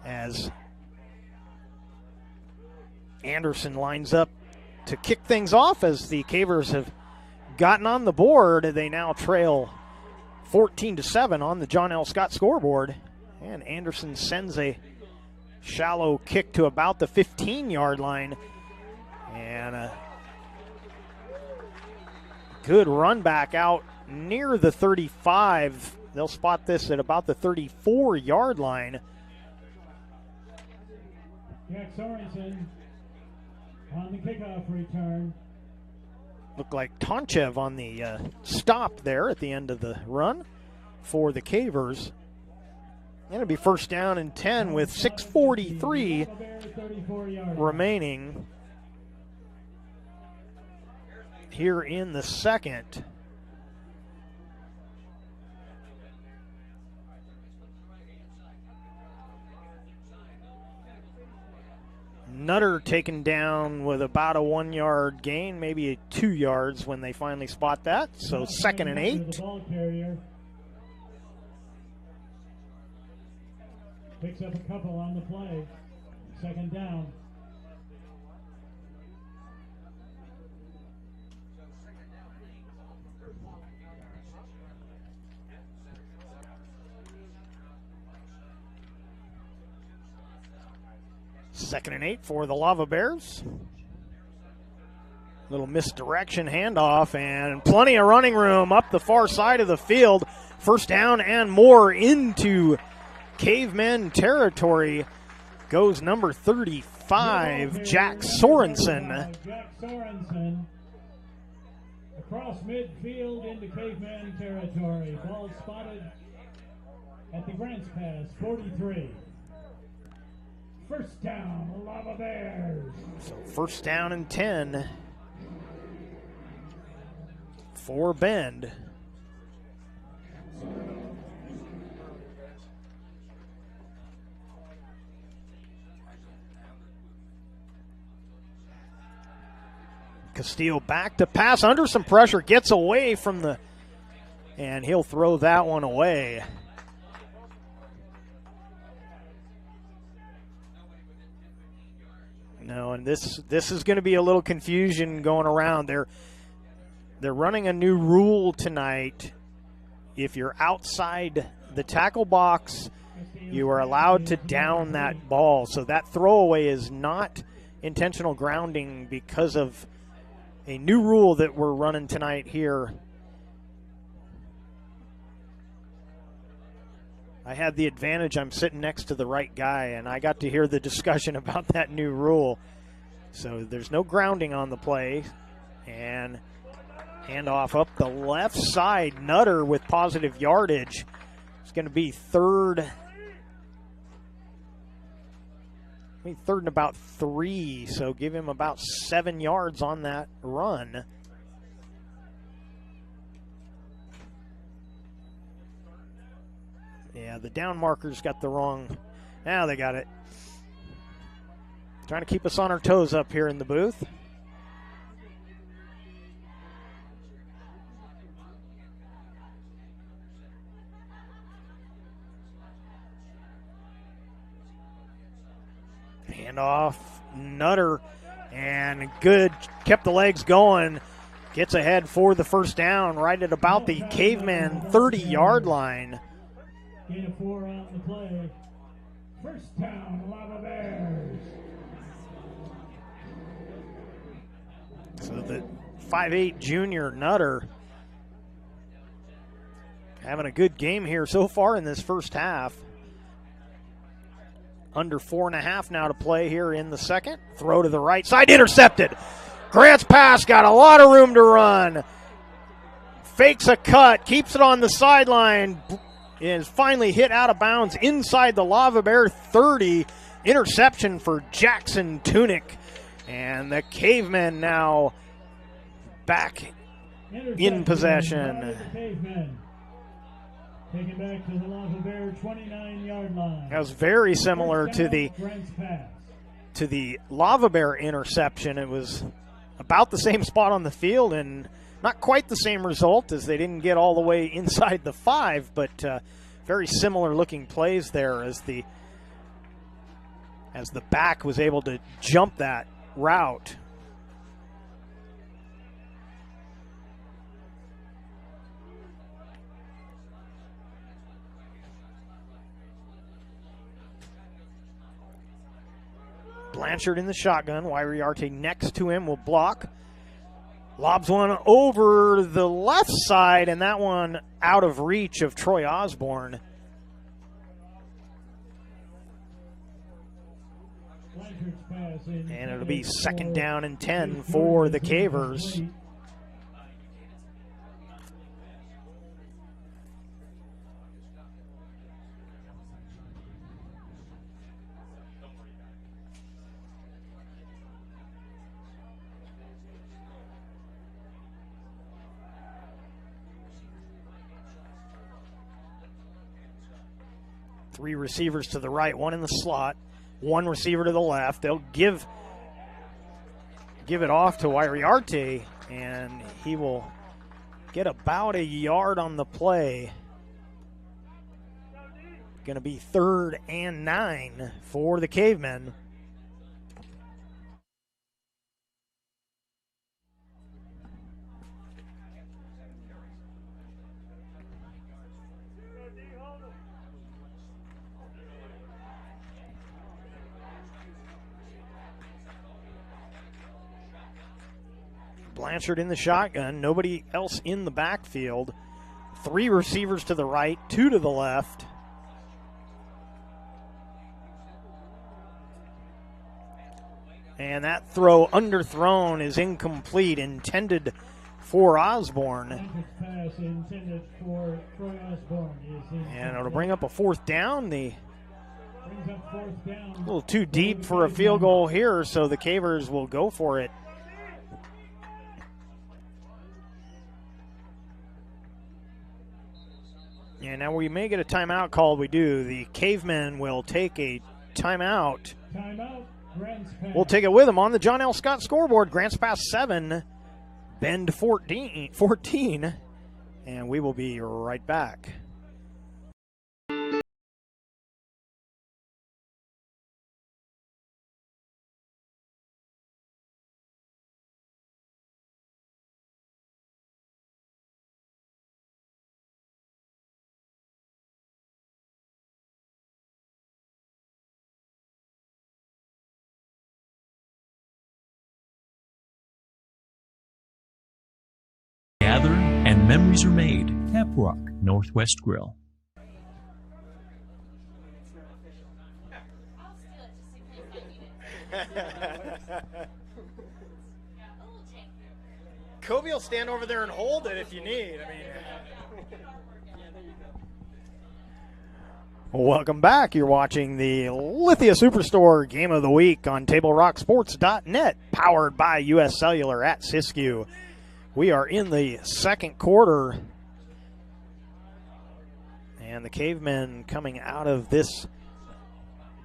As Anderson lines up to kick things off as the Cavers have gotten on the board. They now trail 14-7 on the John L. Scott scoreboard. And Anderson sends a shallow kick to about the 15-yard line. And a good run back out near the 35. They'll spot this at about the 34-yard line. Jack Sorensen on the kickoff return. Looked like Tonchev on the stop there at the end of the run for the Cavers. It'll be first down and 10 with 6:43 remaining here in the second. Nutter taken down with about a 1 yard gain, maybe 2 yards when they finally spot that. So 2nd and 8. Picks up a couple on the play. 2nd down. Second and 8 for the Lava Bears. Little misdirection handoff and plenty of running room up the far side of the field. First down and more into Cavemen territory goes number 35, Jack Sorensen. Jack Sorensen across midfield into Caveman territory. Ball spotted at the Grants Pass, 43. First down, Lava Bears. So first down and 10 for Bend. Castillo back to pass under some pressure, gets away from the, and he'll throw that one away. No, and this is going to be a little confusion going around. They're running a new rule tonight. If you're outside the tackle box, you are allowed to down that ball. So that throwaway is not intentional grounding because of a new rule that we're running tonight here. I had the advantage. I'm sitting next to the right guy, and I got to hear the discussion about that new rule. So there's no grounding on the play. And handoff up the left side. Nutter with positive yardage. It's going to be third and about 3, so give him about 7 yards on that run. Yeah, the down markers got the wrong. Now they got it. Trying to keep us on our toes up here in the booth. Handoff, Nutter, and good, kept the legs going, gets ahead for the first down right at about the Caveman 30-yard line. Gain of 4 on the play. First down, Lava Bears. So the 5'8" junior Nutter having a good game here so far in this first half. Under 4.5 now to play here in the second. Throw to the right side, intercepted. Grant's pass got a lot of room to run. Fakes a cut, keeps it on the sideline, is finally hit out of bounds inside the Lava Bear 30. Interception for Jackson Tunick. And the Cavemen now back in possession. Taken back to the Lava Bear 29-yard line. That was very similar to the Lava Bear interception. It was about the same spot on the field and not quite the same result as they didn't get all the way inside the 5, but very similar looking plays there as the back was able to jump that route. Blanchard in the shotgun. Wairiarte next to him will block. Lobs one over the left side, and that one out of reach of Troy Osborne. And it'll be 2nd down and 10 for the Cavers. Three receivers to the right, one in the slot, one receiver to the left. They'll give it off to Wairiarte, and he will get about a yard on the play. Going to be 3rd and 9 for the Cavemen. Blanchard in the shotgun, nobody else in the backfield. 3 receivers to the right, 2 to the left. And that throw underthrown is incomplete, intended for Osborne. Pass intended for Troy Osborne. And it'll bring up a 4th down. Brings up 4th down. A little too deep for a field goal here, so the Cavers will go for it. And now we may get a timeout called. We do. The Cavemen will take a timeout. Timeout. Grants Pass. We'll take it with them on the John L. Scott scoreboard. Grants Pass 7, Bend 14. And we will be right back. Gather and memories are made. Caprock Northwest Grill. Kobe will stand over there and hold it if you need. Welcome back. You're watching the Lithia Superstore Game of the Week on TableRockSports.net, powered by U.S. Cellular at Siskiyou. We are in the second quarter, and the Cavemen coming out of this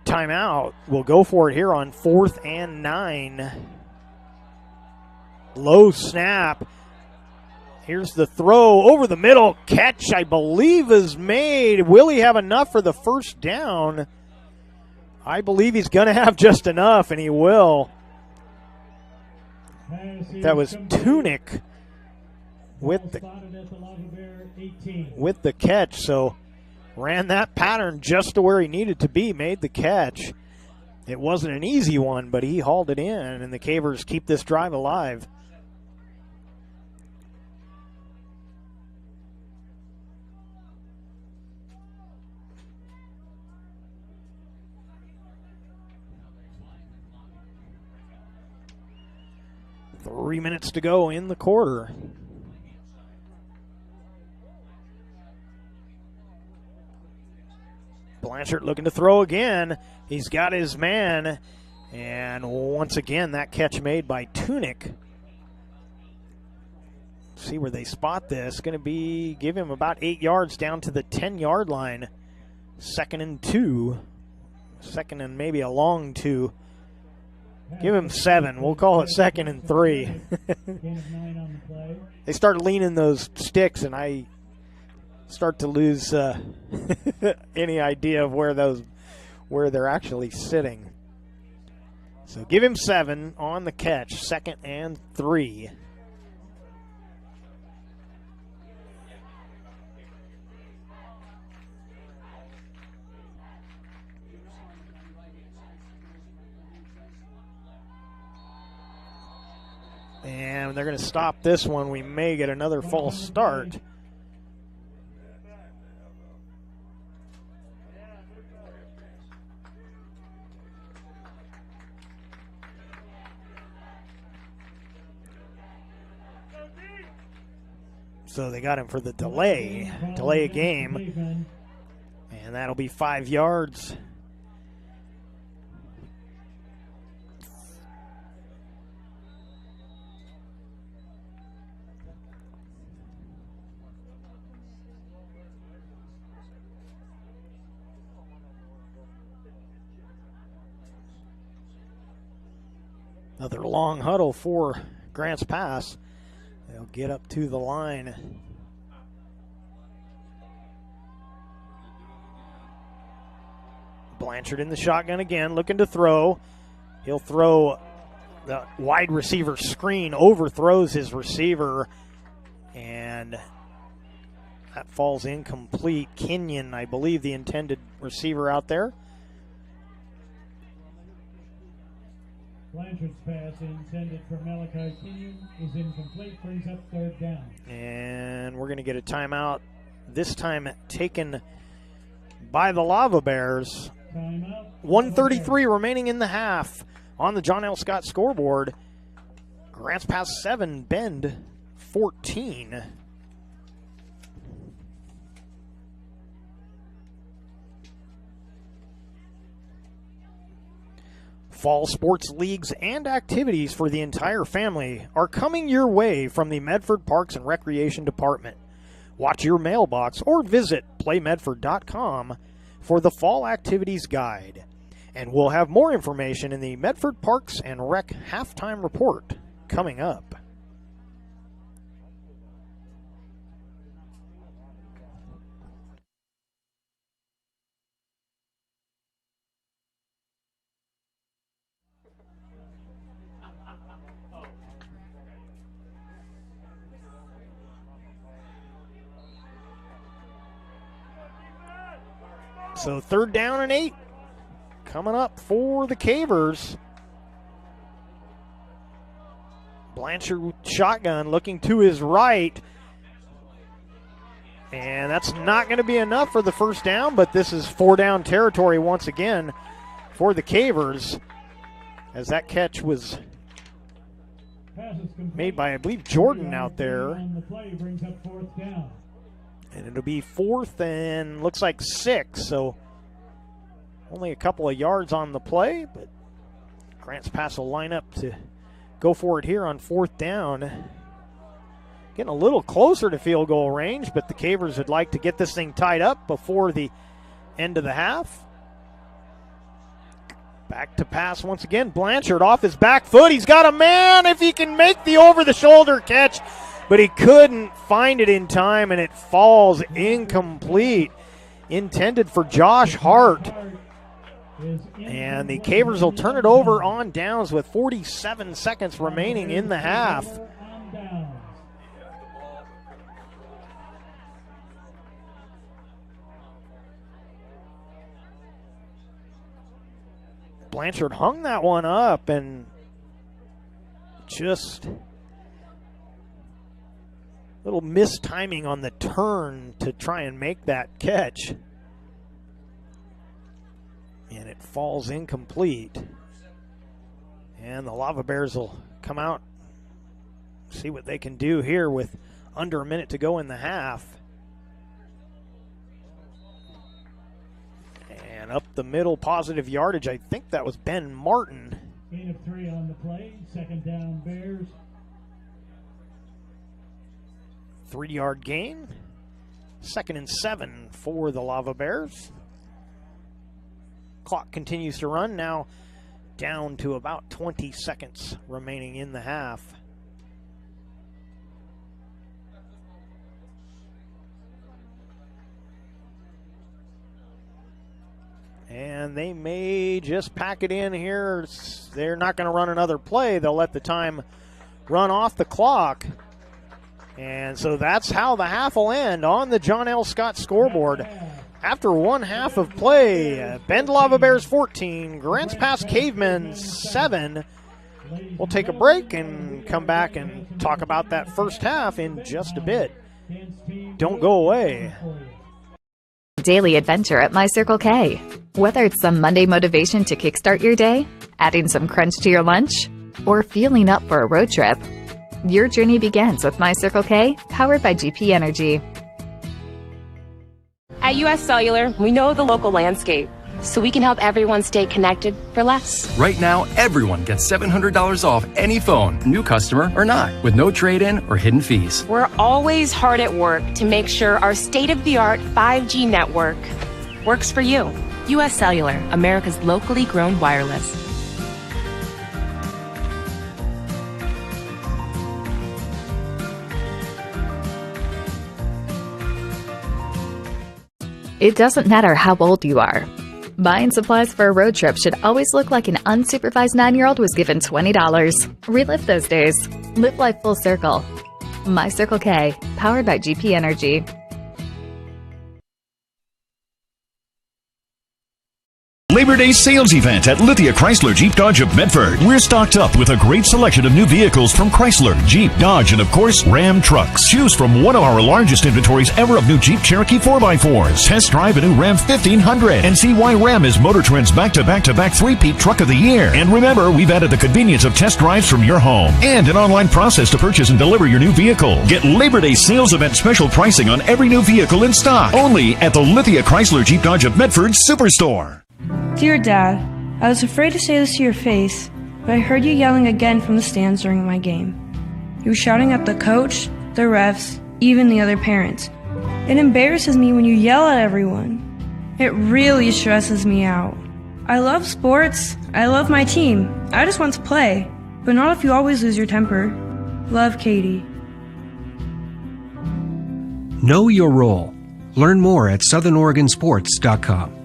timeout will go for it here on 4th and 9. Low snap. Here's the throw over the middle. Catch, I believe, is made. Will he have enough for the 1st down? I believe he's going to have just enough, and he will. That was Tunick with the catch, so ran that pattern just to where he needed to be, made the catch. It wasn't an easy one, but he hauled it in, and the Cavers keep this drive alive. 3 minutes to go in the quarter. Blanchard looking to throw again. He's got his man. And once again, that catch made by Tunick. See where they spot this. Going to be, give him about 8 yards down to the 10-yard line. 2nd and 2. 2nd and maybe a long 2. Give him 7. We'll call it 2nd and 3. They start leaning those sticks, and I start to lose any idea of where they're actually sitting. So give him 7 on the catch. 2nd and 3. And they're going to stop this one. We may get another false start. So they got him for the delay a game. And that'll be 5 yards. Another long huddle for Grants Pass. They'll get up to the line. Blanchard in the shotgun again, looking to throw. He'll throw the wide receiver screen, overthrows his receiver, and that falls incomplete. Kenyon, I believe, the intended receiver out there. Blanchard's pass intended for Malachi Kenyon is incomplete, brings up 3rd down. And we're going to get a timeout, this time taken by the Lava Bears. 1:33 remaining in the half on the John L. Scott scoreboard. Grants Pass 7, Bend 14. Fall sports leagues and activities for the entire family are coming your way from the Medford Parks and Recreation Department. Watch your mailbox or visit playmedford.com for the fall activities guide. And we'll have more information in the Medford Parks and Rec halftime report coming up. So 3rd down and 8 coming up for the Cavers. Blanchard shotgun looking to his right. And that's not going to be enough for the 1st down, but this is 4-down territory once again for the Cavers, as that catch was made by, I believe, Jordan out there. On the play brings up 4th down. And it'll be 4th and looks like 6, so only a couple of yards on the play, but Grants Pass will line up to go for it here on 4th down. Getting a little closer to field goal range, but the Cavers would like to get this thing tied up before the end of the half. Back to pass once again. Blanchard off his back foot. He's got a man if he can make the over-the-shoulder catch, but he couldn't find it in time, and it falls incomplete. Intended for Josh Hart. And the Cavers will turn it over on downs with 47 seconds remaining in the half. Blanchard hung that one up and just little mistiming on the turn to try and make that catch. And it falls incomplete. And the Lava Bears will come out See what they can do here with under a minute to go in the half. And up the middle, positive yardage. I think that was Ben Martin. Gain of 3 on the play. Second down, Bears. 3-yard gain. 2nd and 7 for the Lava Bears. Clock continues to run, now down to about 20 seconds remaining in the half. And they may just pack it in here. They're not going to run another play. They'll let the time run off the clock. And so that's how the half will end on the John L. Scott scoreboard. After one half of play, Bend Lava Bears 14, Grants Pass Cavemen 7. We'll take a break and come back and talk about that first half in just a bit. Don't go away. Daily adventure at My Circle K. Whether it's some Monday motivation to kickstart your day, adding some crunch to your lunch, or fueling up for a road trip, your journey begins with My Circle K, powered by GP Energy. At US Cellular, we know the local landscape, so we can help everyone stay connected for less. Right now, everyone gets $700 off any phone, new customer or not, with no trade-in or hidden fees. We're always hard at work to make sure our state-of-the-art 5G network works for you. US Cellular, America's locally grown wireless. It doesn't matter how old you are. Buying supplies for a road trip should always look like an unsupervised 9-year-old was given $20. Relive those days. Live life full circle. My Circle K, powered by GP Energy. Labor Day sales event at Lithia Chrysler Jeep Dodge of Medford. We're stocked up with a great selection of new vehicles from Chrysler, Jeep, Dodge, and of course, Ram trucks. Choose from one of our largest inventories ever of new Jeep Cherokee 4x4s. Test drive a new Ram 1500 and see why Ram is Motor Trend's back-to-back-to-back three-peat truck of the year. And remember, we've added the convenience of test drives from your home and an online process to purchase and deliver your new vehicle. Get Labor Day sales event special pricing on every new vehicle in stock. Only at the Lithia Chrysler Jeep Dodge of Medford Superstore. Dear Dad, I was afraid to say this to your face, but I heard you yelling again from the stands during my game. You were shouting at the coach, the refs, even the other parents. It embarrasses me when you yell at everyone. It really stresses me out. I love sports. I love my team. I just want to play, but not if you always lose your temper. Love, Katie. Know your role. Learn more at southernoregonsports.com.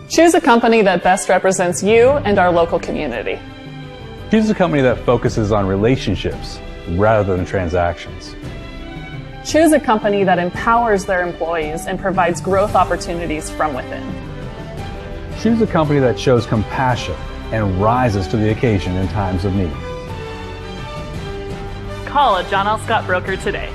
Choose a company that best represents you and our local community. Choose a company that focuses on relationships rather than transactions. Choose a company that empowers their employees and provides growth opportunities from within. Choose a company that shows compassion and rises to the occasion in times of need. Call a John L. Scott broker today.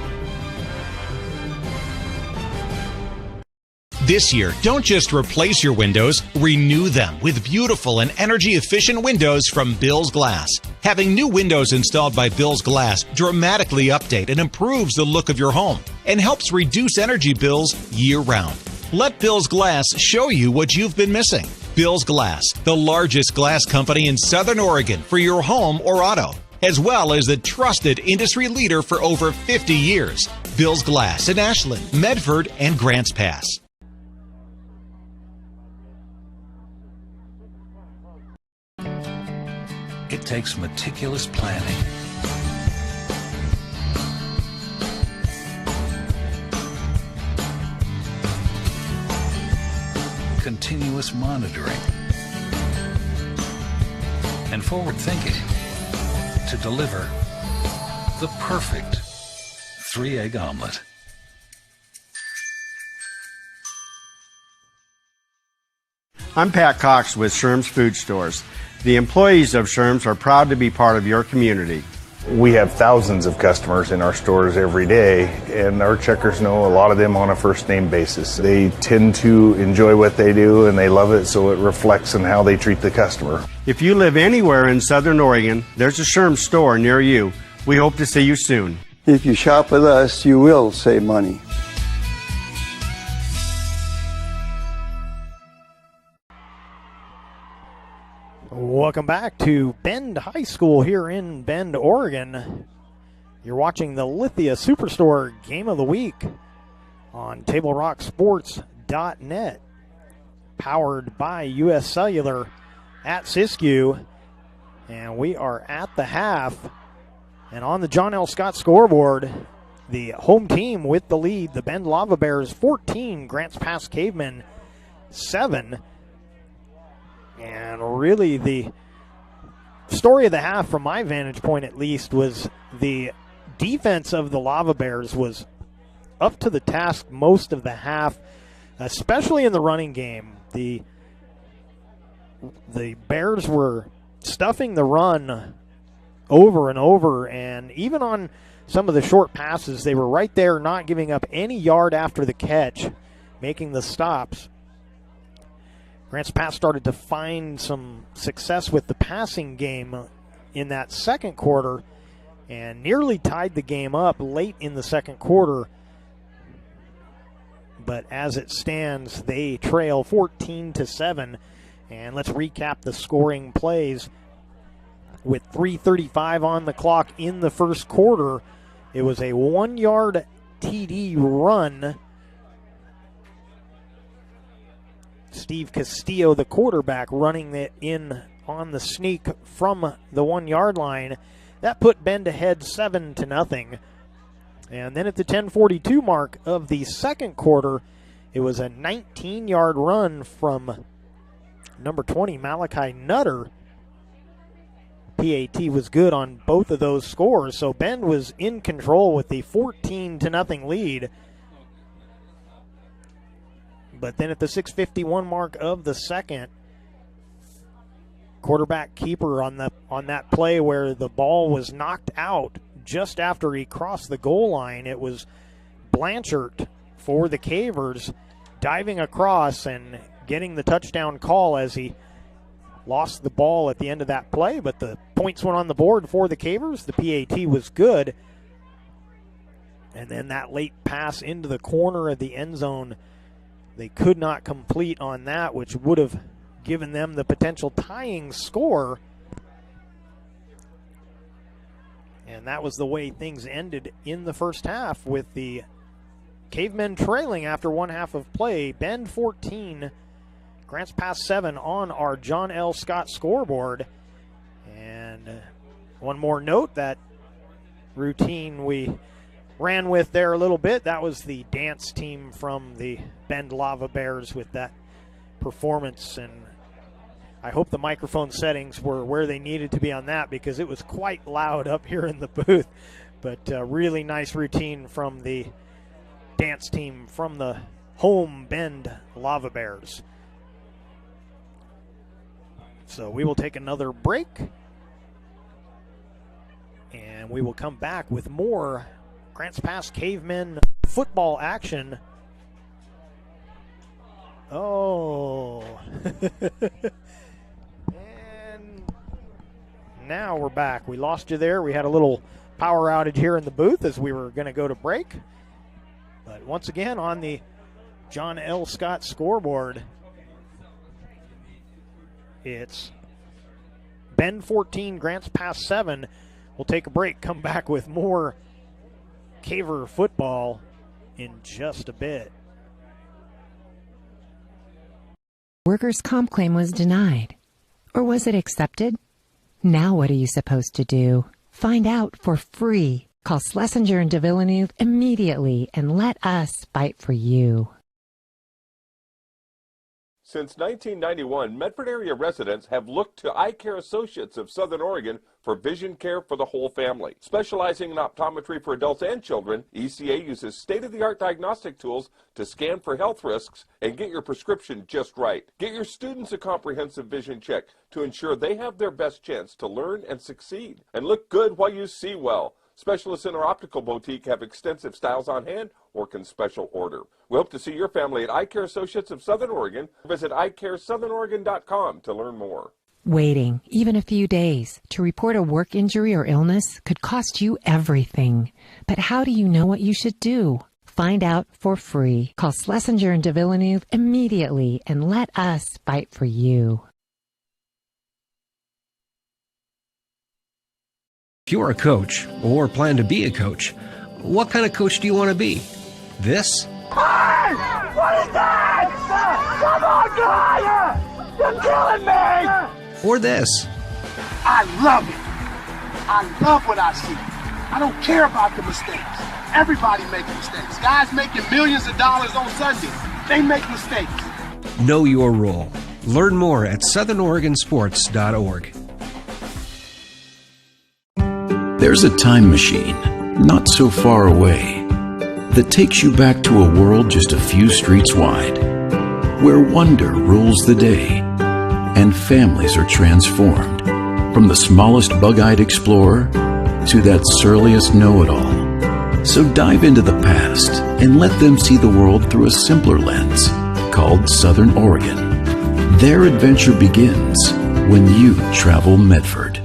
This year, don't just replace your windows, renew them with beautiful and energy-efficient windows from Bills Glass. Having new windows installed by Bills Glass dramatically update and improves the look of your home and helps reduce energy bills year-round. Let Bills Glass show you what you've been missing. Bills Glass, the largest glass company in Southern Oregon for your home or auto, as well as the trusted industry leader for over 50 years. Bills Glass in Ashland, Medford, and Grants Pass. It takes meticulous planning, continuous monitoring, and forward thinking to deliver the perfect 3-egg omelet. I'm Pat Cox with Sherm's Food Stores. The employees of Sherm's are proud to be part of your community. We have thousands of customers in our stores every day, and our checkers know a lot of them on a first name basis. They tend to enjoy what they do and they love it, so it reflects in how they treat the customer. If you live anywhere in Southern Oregon, there's a Sherm's store near you. We hope to see you soon. If you shop with us, you will save money. Welcome back to Bend High School here in Bend, Oregon. You're watching the Lithia Superstore Game of the Week on TableRockSports.net, powered by U.S. Cellular at Siskiyou. And we are at the half. And on the John L. Scott scoreboard, the home team with the lead, the Bend Lava Bears 14, Grants Pass Cavemen 7. And really the story of the half, from my vantage point at least, was the defense of the Lava Bears was up to the task most of the half, especially in the running game. The Bears were stuffing the run over and over, and even on some of the short passes, they were right there, not giving up any yard after the catch, making the stops. Grants Pass started to find some success with the passing game in that second quarter and nearly tied the game up late in the second quarter. But as it stands, they trail 14-7. And let's recap the scoring plays. With 3:35 on the clock in the first quarter, it was a 1-yard TD run. Steve Castillo, the quarterback, running it in on the sneak from the 1-yard line. That put Bend ahead 7-0. And then at the 10:42 mark of the second quarter, it was a 19-yard run from number 20, Malachi Nutter. PAT was good on both of those scores, so Bend was in control with the 14-0 lead. But then at the 6:51 mark of the second, quarterback keeper on that play where the ball was knocked out just after he crossed the goal line, it was Blanchard for the Cavers diving across and getting the touchdown call as he lost the ball at the end of that play. But the points went on the board for the Cavers. The PAT was good. And then that late pass into the corner of the end zone, they could not complete on that, which would have given them the potential tying score. And that was the way things ended in the first half, with the Cavemen trailing after one half of play. Bend 14, Grants Pass 7 on our John L. Scott scoreboard. And one more note, that routine we ran with there a little bit, that was the dance team from the Bend Lava Bears with that performance. And I hope the microphone settings were where they needed to be on that, because it was quite loud up here in the booth. But really nice routine from the dance team from the home Bend Lava Bears. So we will take another break. And And we will come back with more Grants Pass Cavemen football action. Oh. And now we're back. We lost you there. We had a little power outage here in the booth as we were going to go to break. But once again, on the John L. Scott scoreboard, it's Bend 14, Grants Pass 7. We'll take a break, come back with more Caver football in just a bit. Workers' comp claim was denied. Or was it accepted? Now what are you supposed to do? Find out for free. Call Schlesinger and de Villeneuve immediately and let us fight for you. Since 1991, Medford area residents have looked to Eye Care Associates of Southern Oregon for vision care for the whole family. Specializing in optometry for adults and children, ECA uses state-of-the-art diagnostic tools to scan for health risks and get your prescription just right. Get your students a comprehensive vision check to ensure they have their best chance to learn and succeed. And look good while you see well. Specialists in our optical boutique have extensive styles on hand or can special order. We hope to see your family at Eye Care Associates of Southern Oregon. Visit eyecaresouthern.com to learn more. Waiting, even a few days, to report a work injury or illness could cost you everything. But how do you know what you should do? Find out for free. Call Schlesinger and de Villeneuve immediately and let us fight for you. If you're a coach or plan to be a coach, what kind of coach do you want to be? This? Hey! What is that? Come on, guy! You're killing me! Or this? I love it. I love what I see. I don't care about the mistakes. Everybody makes mistakes. Guys making millions of dollars on Sunday, they make mistakes. Know your role. Learn more at southernoregonsports.org. There's a time machine, not so far away, that takes you back to a world just a few streets wide, where wonder rules the day, and families are transformed, from the smallest bug-eyed explorer to that surliest know-it-all. So dive into the past and let them see the world through a simpler lens, called Southern Oregon. Their adventure begins when you travel Medford.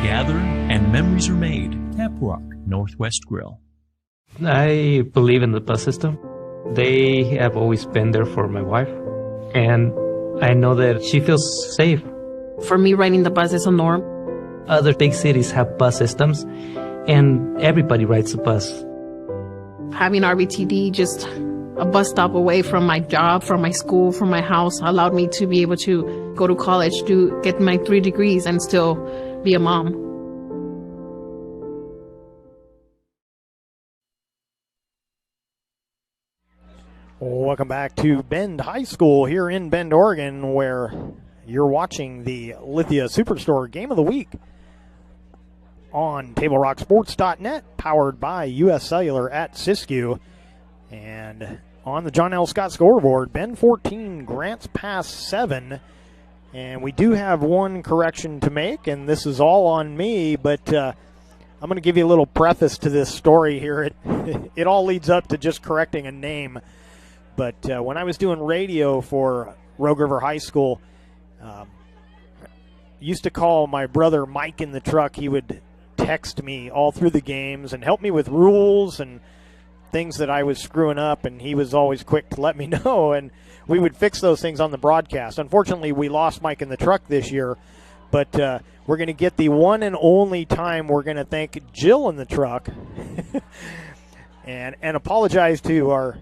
Gather and memories are made. Caprock Northwest Grill. I believe in the bus system. They have always been there for my wife, and I know that she feels safe. For me, riding the bus is a norm. Other big cities have bus systems, and everybody rides the bus. Having RBTD, just a bus stop away from my job, from my school, from my house, allowed me to be able to go to college, to get my 3 degrees, and still be a mom. Welcome back to Bend High School here in Bend, Oregon, where you're watching the Lithia Superstore Game of the Week on TableRockSports.net, powered by U.S. Cellular at Siskiyou. And on the John L. Scott scoreboard, Bend 14, Grants Pass 7. And we do have one correction to make, and this is all on me, but I'm going to give you a little preface to this story here. It all leads up to just correcting a name. But when I was doing radio for Rogue River High School, used to call my brother Mike in the truck. He would text me all through the games and help me with rules and things that I was screwing up, and he was always quick to let me know, and we would fix those things on the broadcast. Unfortunately, we lost Mike in the truck this year, but we're going to get the one and only time we're going to thank Jill in the truck and apologize to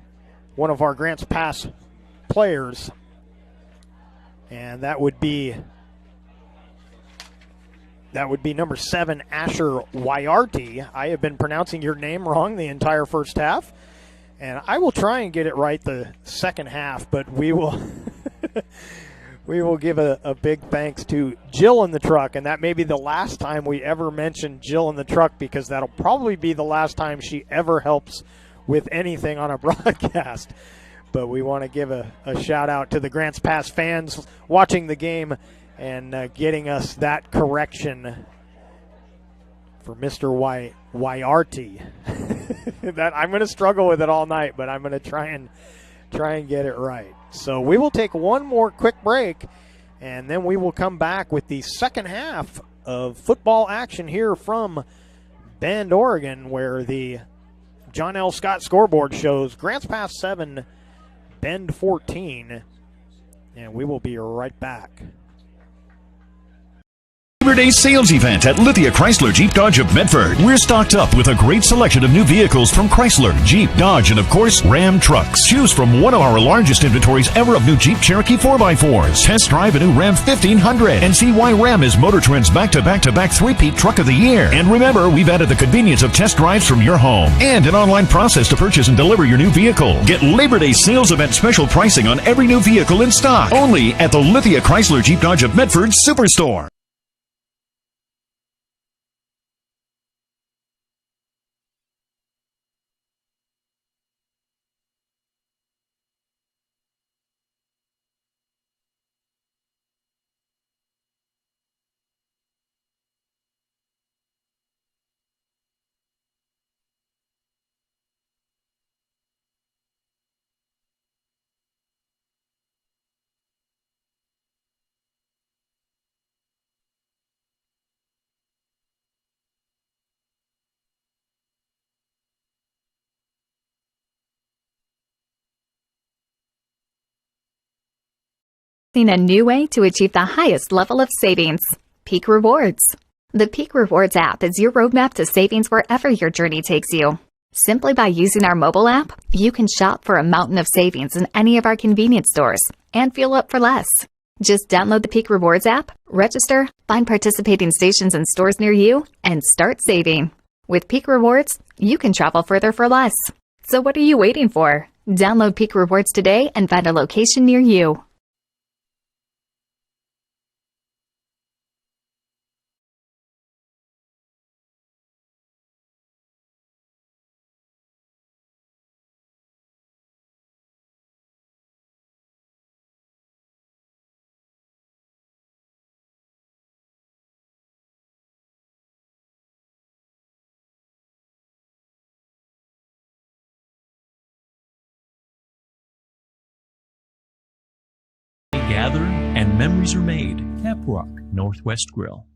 one of our Grants Pass players, and that would be number 7, Asher Wyarty. I have been pronouncing your name wrong the entire first half, and I will try and get it right the second half, but we will we will give a big thanks to Jill in the truck, and that may be the last time we ever mention Jill in the truck, because that'll probably be the last time she ever helps with anything on a broadcast. But we want to give a shout out to the Grants Pass fans watching the game and getting us that correction for Mr. Wyarty. That I'm going to struggle with it all night, but I'm going to try and get it right. So we will take one more quick break, and then we will come back with the second half of football action here from Bend, Oregon, where the John L. Scott scoreboard shows Grants Pass 7, Bend 14, and we will be right back. Labor Day sales event at Lithia Chrysler Jeep Dodge of Medford. We're stocked up with a great selection of new vehicles from Chrysler, Jeep, Dodge, and of course, Ram trucks. Choose from one of our largest inventories ever of new Jeep Cherokee 4x4s. Test drive a new Ram 1500 and see why Ram is Motor Trend's back-to-back-to-back three-peat truck of the year. And remember, we've added the convenience of test drives from your home and an online process to purchase and deliver your new vehicle. Get Labor Day sales event special pricing on every new vehicle in stock. Only at the Lithia Chrysler Jeep Dodge of Medford Superstore. A new way to achieve the highest level of savings. Peak Rewards. The Peak Rewards app is your roadmap to savings wherever your journey takes you. Simply by using our mobile app, you can shop for a mountain of savings in any of our convenience stores and fuel up for less. Just download the Peak Rewards app, register, find participating stations and stores near you, and start saving. With Peak Rewards, you can travel further for less. So what are you waiting for? Download Peak Rewards today and find a location near you. Gather and memories are made. Caprock Northwest Grill.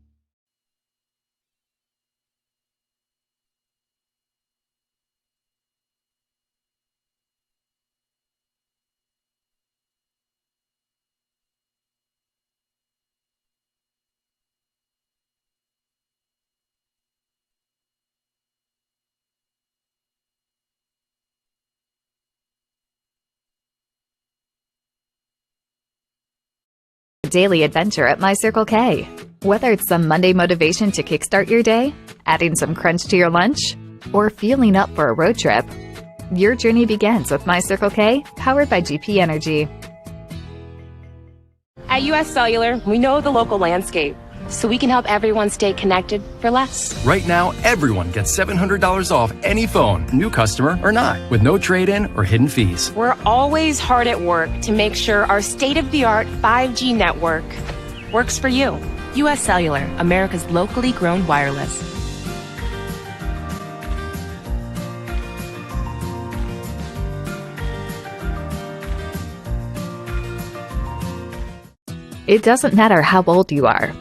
Daily adventure at My Circle K. Whether it's some Monday motivation to kickstart your day, adding some crunch to your lunch, or fueling up for a road trip, your journey begins with My Circle K, powered by GP Energy. At US Cellular, we know the local landscape, so we can help everyone stay connected for less. Right now, everyone gets $700 off any phone, new customer or not, with no trade-in or hidden fees. We're always hard at work to make sure our state-of-the-art 5G network works for you. US Cellular, America's locally grown wireless. It doesn't matter how old you are.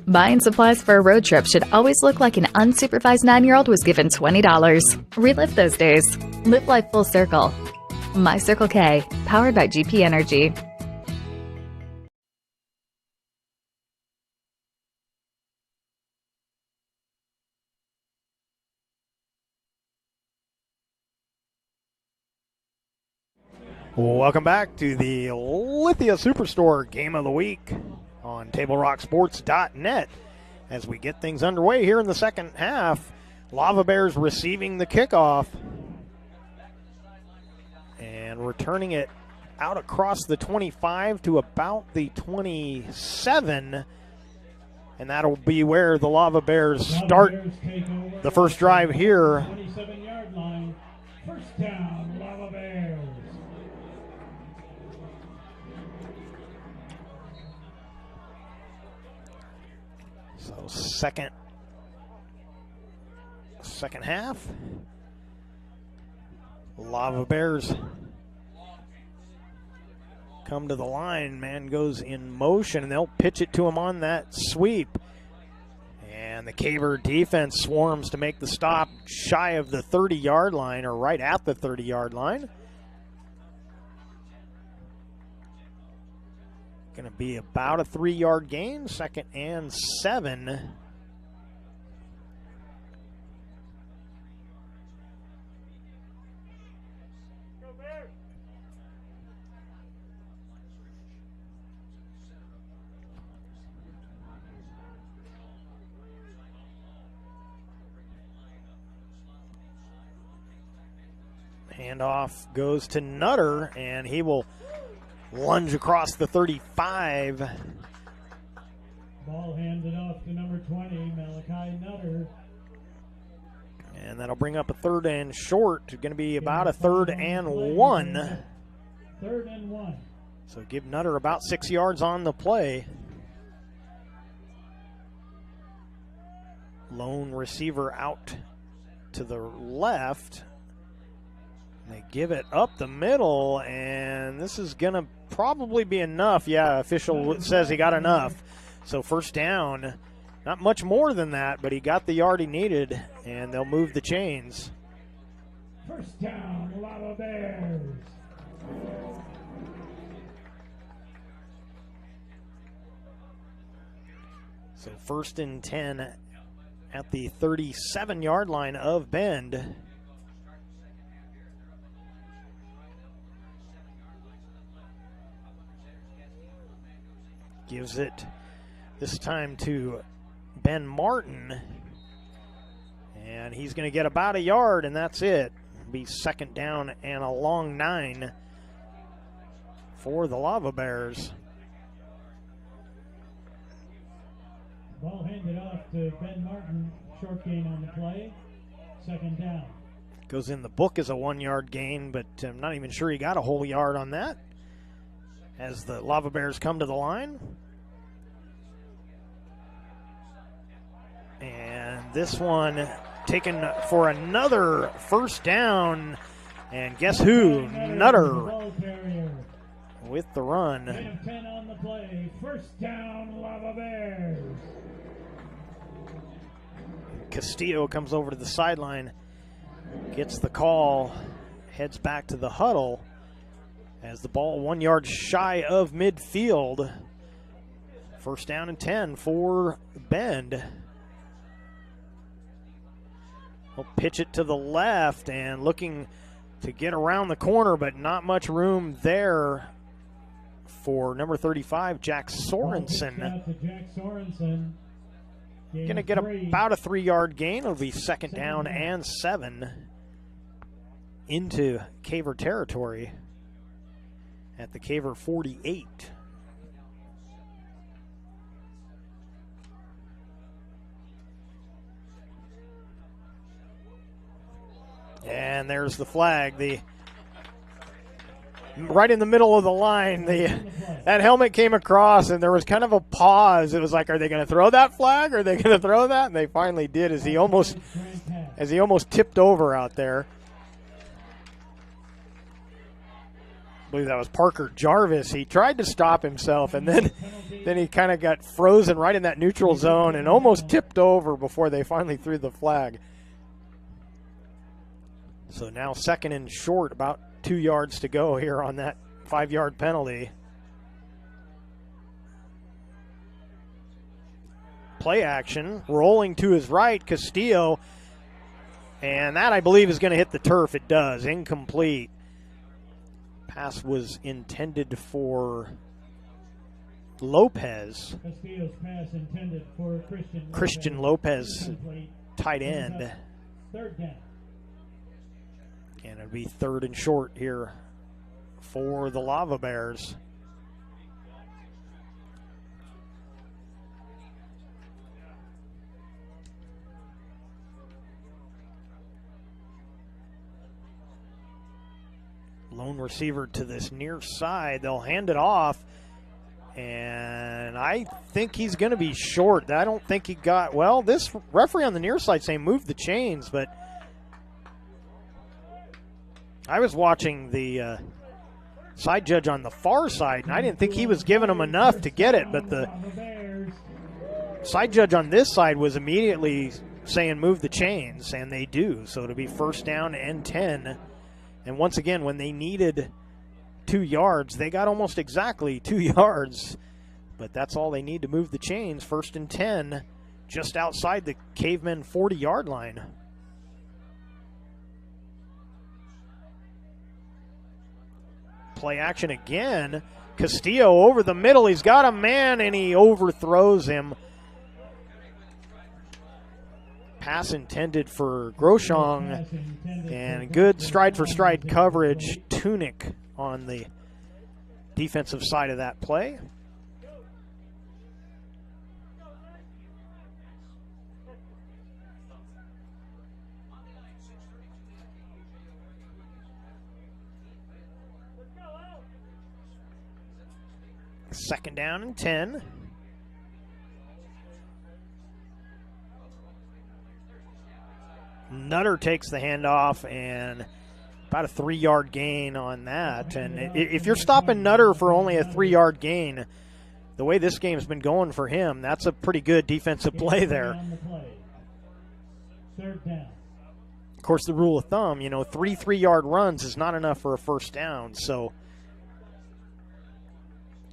Buying supplies for a road trip should always look like an unsupervised 9-year-old was given $20. Relive those days. Live life full circle. My Circle K, powered by GP Energy. Welcome back to the Lithia Superstore Game of the Week on TableRockSports.net. As we get things underway here in the second half, Lava Bears receiving the kickoff and returning it out across the 25 to about the 27. And that'll be where the Lava Bears start the first drive here. 27-yard line. First down, Lava Bears. So second half. Lava Bears come to the line. Man goes in motion, and they'll pitch it to him on that sweep. And the Caver defense swarms to make the stop shy of the 30-yard line, or right at the 30-yard line. Going to be about a 3-yard gain, 2nd and 7. Handoff goes to Nutter, and he will lunge across the 35. Ball handed off to number 20, Malachi Nutter. And that'll bring up a 3rd and short. Going to be about a 3rd and 1. 3rd and 1. So give Nutter about 6 yards on the play. Lone receiver out to the left. They give it up the middle, and this is going to probably be enough. Yeah, official says he got enough. So first down, not much more than that, but he got the yard he needed, and they'll move the chains. First down, Lava Bears. So 1st and 10 at the 37-yard line of Bend. Gives it this time to Ben Martin. And he's going to get about a yard, and that's it. It'll be 2nd down and a long 9 for the Lava Bears. Ball handed off to Ben Martin. Short gain on the play. 2nd down. Goes in the book as a 1-yard gain, but I'm not even sure he got a whole yard on that. As the Lava Bears come to the line. And this one taken for another first down. And guess who? Nutter with the run. 10 on the play. First down, Lava Bears. Castillo comes over to the sideline, gets the call, heads back to the huddle. As the ball 1 yard shy of midfield. First down and 10 for Bend. He'll pitch it to the left and looking to get around the corner, but not much room there for number 35, Jack Sorensen. Jack Sorensen. Going to get about a 3-yard gain. It'll be 2nd down and 7 into Caver territory at the Caver 48. And there's the flag. Right in the middle of the line, that helmet came across, and there was kind of a pause. It was like, are they going to throw that flag? Are they going to throw that? And they finally did, as he almost tipped over out there. I believe that was Parker Jarvis. He tried to stop himself, and then he kind of got frozen right in that neutral zone and almost tipped over before they finally threw the flag. So now 2nd and short, about 2 yards to go here on that 5-yard penalty. Play action, rolling to his right, Castillo. And that, I believe, is going to hit the turf. It does. Incomplete. Pass was intended for Lopez. Castillo's pass intended for Christian Lopez, tight end. Third down. And it'll be 3rd and short here for the Lava Bears. Lone receiver to this near side. They'll hand it off. And I think he's going to be short. I don't think he got, well, this referee on the near side saying move the chains, but I was watching the side judge on the far side, and I didn't think he was giving him enough to get it, but the side judge on this side was immediately saying move the chains, and they do. So it'll be 1st down and 10. And once again, when they needed 2 yards, they got almost exactly 2 yards. But that's all they need to move the chains. 1st and 10, just outside the Cavemen 40-yard line. Play action again. Castillo over the middle. He's got a man, and he overthrows him. Pass intended for Groshong, and good stride-for-stride coverage. Tunic on the defensive side of that play. Second down and 10. Nutter takes the handoff, and about a 3-yard gain on that. And if you're stopping Nutter for only a 3-yard gain, the way this game's been going for him, that's a pretty good defensive play there. Third down. Of course, the rule of thumb, 3 3-yard runs is not enough for a 1st down. So,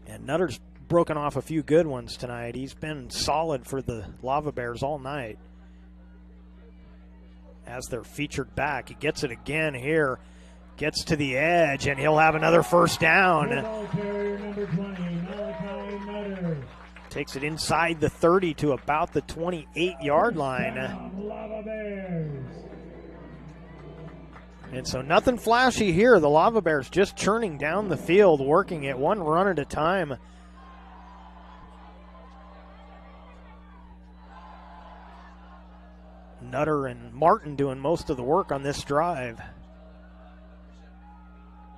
and Nutter's broken off a few good ones tonight. He's been solid for the Lava Bears all night as their featured back. He gets it again here, gets to the edge, and he'll have another 1st down. Number 20, Malachi Nutter. Takes it inside the 30 to about the 28-yard line. Lava Bears. And so nothing flashy here. The Lava Bears just churning down the field, working it one run at a time. Nutter and Martin doing most of the work on this drive.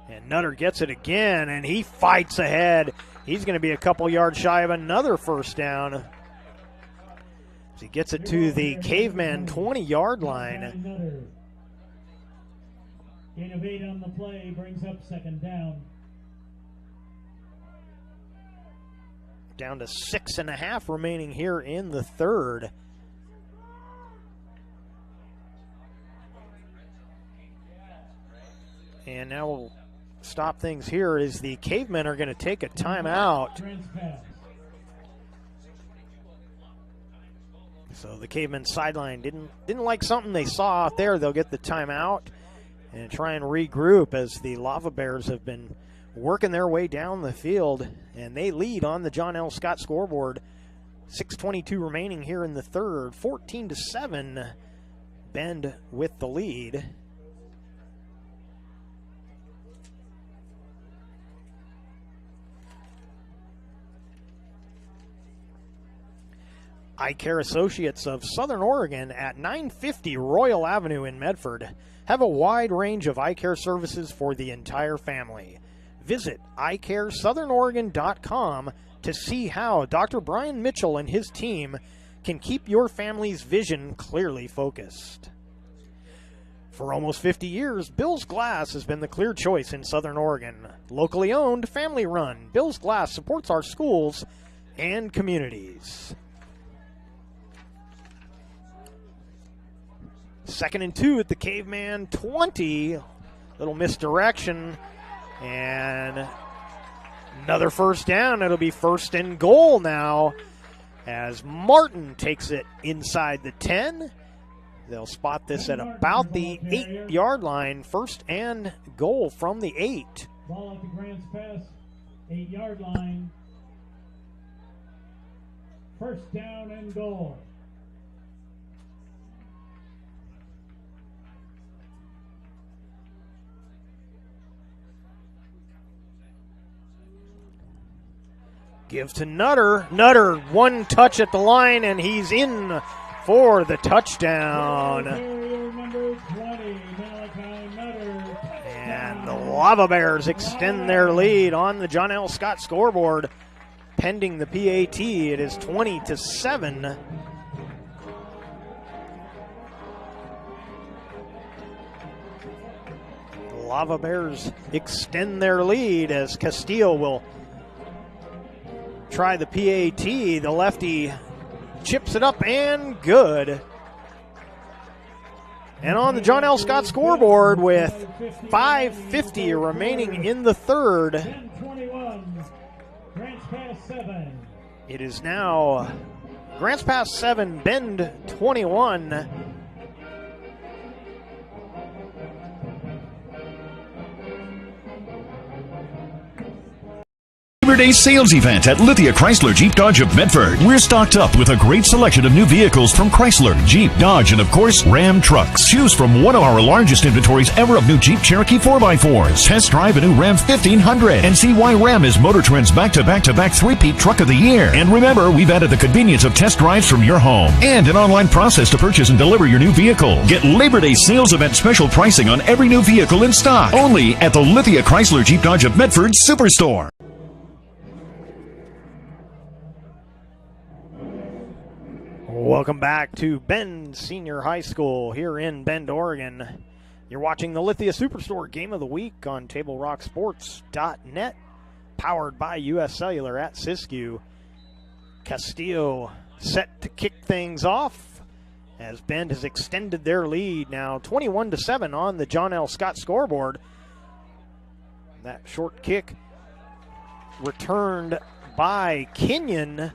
And Nutter gets it again, and he fights ahead. He's going to be a couple yards shy of another 1st down. As he gets it to the Caveman 20-yard line. Gain of 8 on the play brings up 2nd down. Down to 6.5 remaining here in the 3rd. And now we'll stop things here as the Cavemen are going to take a timeout. So the Cavemen sideline didn't like something they saw out there. They'll get the timeout and try and regroup as the Lava Bears have been working their way down the field, and they lead on the John L. Scott scoreboard. 6:22 remaining here in the 3rd. 14-7, Bend with the lead. Eye Care Associates of Southern Oregon at 950 Royal Avenue in Medford have a wide range of eye care services for the entire family. Visit eyecaresouthernoregon.com to see how Dr. Brian Mitchell and his team can keep your family's vision clearly focused. For almost 50 years, Bill's Glass has been the clear choice in Southern Oregon. Locally owned, family run, Bill's Glass supports our schools and communities. 2nd and 2 at the Caveman 20. Little misdirection. And another 1st down. It'll be 1st and goal now as Martin takes it inside the 10. They'll spot this at about the 8-yard line. 1st and goal from the 8. Ball at the Grants Pass 8-yard line. First down and goal. Give to Nutter. Nutter, one touch at the line, and he's in for the touchdown. And the Lava Bears extend their lead on the John L. Scott scoreboard. Pending the PAT, it is 20-7. The Lava Bears extend their lead as Castillo will try the PAT. The lefty chips it up and good. And on the John L. Scott scoreboard with 5:50 remaining in the third, it is now Grants Pass 7, Bend 21. Labor Day sales event at Lithia Chrysler Jeep Dodge of Medford. We're stocked up with a great selection of new vehicles from Chrysler, Jeep, Dodge, and of course, Ram trucks. Choose from one of our largest inventories ever of new Jeep Cherokee 4x4s. Test drive a new Ram 1500 and see why Ram is Motor Trend's back-to-back three-peat truck of the year. And remember, we've added the convenience of test drives from your home and an online process to purchase and deliver your new vehicle. Get Labor Day sales event special pricing on every new vehicle in stock. Only at the Lithia Chrysler Jeep Dodge of Medford Superstore. Welcome back to Bend Senior High School here in Bend, Oregon. You're watching the Lithia Superstore Game of the Week on TableRockSports.net, powered by U.S. Cellular at Siskiyou. Castillo set to kick things off as Bend has extended their lead now 21-7 on the John L. Scott scoreboard. That short kick returned by Kenyon.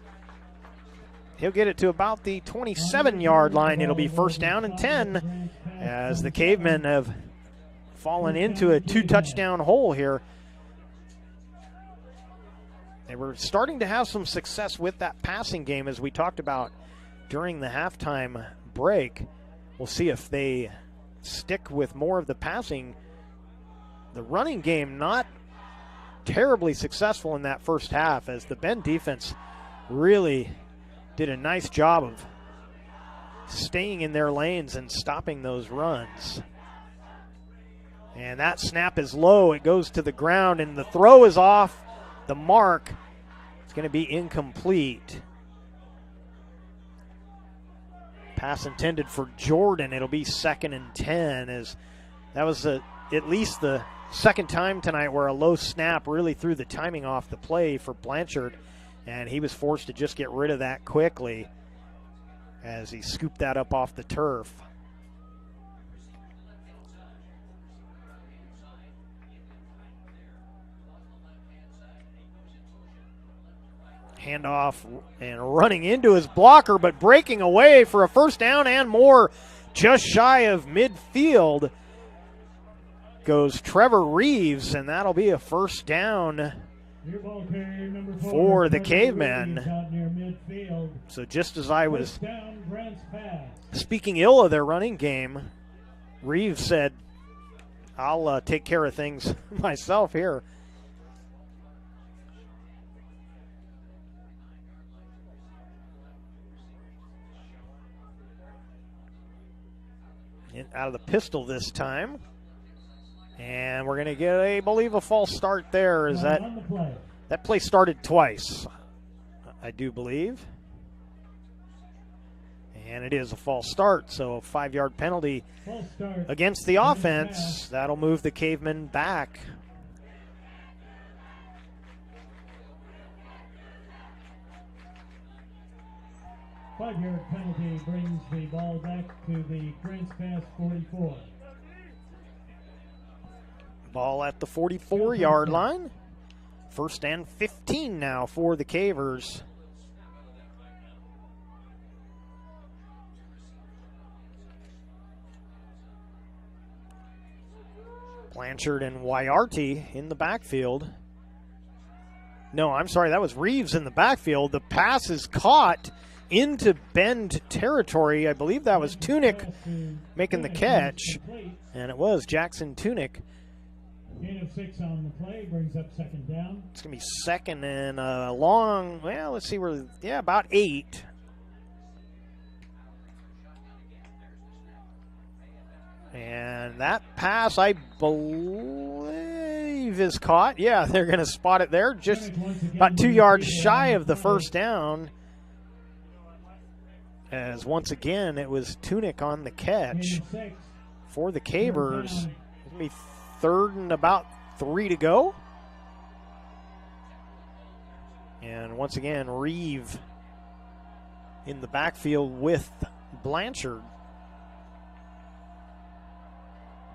He'll get it to about the 27-yard line. It'll be first down and 10 as the Cavemen have fallen into a two-touchdown hole here. They were starting to have some success with that passing game, as we talked about during the halftime break. We'll see if they stick with more of the passing. The running game not terribly successful in that first half, as the Bend defense really did a nice job of staying in their lanes and stopping those runs. And that snap is low. It goes to the ground, and the throw is off the mark. It's going to be incomplete. Pass intended for Jordan. It'll be 2nd and 10, as that was at least the second time tonight where a low snap really threw the timing off the play for Blanchard. And he was forced to just get rid of that quickly as he scooped that up off the turf. Handoff and running into his blocker, but breaking away for a first down and more just shy of midfield goes Trevor Reeves, and that'll be a first down for the Cavemen. So just as I was speaking ill of their running game, Reeves said, I'll take care of things myself here. Out of the pistol this time. And we're going to get, I believe, a false start there. Is that play started twice, I do believe. And it is a false start, so a 5-yard penalty against the offense. That'll move the Cavemen back. Five-yard penalty brings the ball back to the Grants Pass 44. Ball at the 44-yard line. First and 15 now for the Cavers. Blanchard and Wyarty in the backfield. No, I'm sorry, that was Reeves in the backfield. The pass is caught into Bend territory. I believe that was Tunick making the catch, and it was Jackson Tunick. Gain of 6 on the play brings up second down. It's going to be second and a long, well, let's see where, yeah, about 8. And that pass, I believe, is caught. Yeah, they're going to spot it there, just about 2 yards shy of the first down. As once again, it was Tunick on the catch for the Cavers. It's going to be third and about 3 to go. And once again, Reeve in the backfield with Blanchard.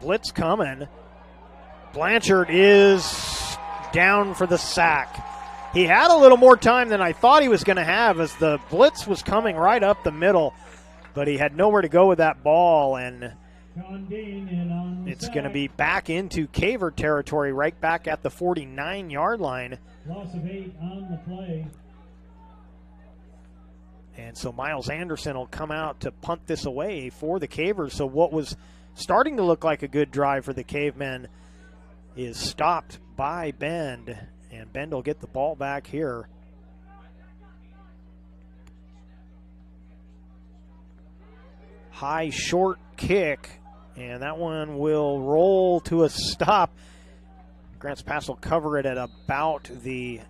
Blitz coming. Blanchard is down for the sack. He had a little more time than I thought he was going to have as the blitz was coming right up the middle, but he had nowhere to go with that ball, and it's going to be back into Caver territory, right back at the 49-yard line. Loss of 8 on the play. And so Miles Anderson will come out to punt this away for the Cavers. So what was starting to look like a good drive for the Cavemen is stopped by Bend, and Bend will get the ball back here. High short kick, and that one will roll to a stop. Grants Pass will cover it at about the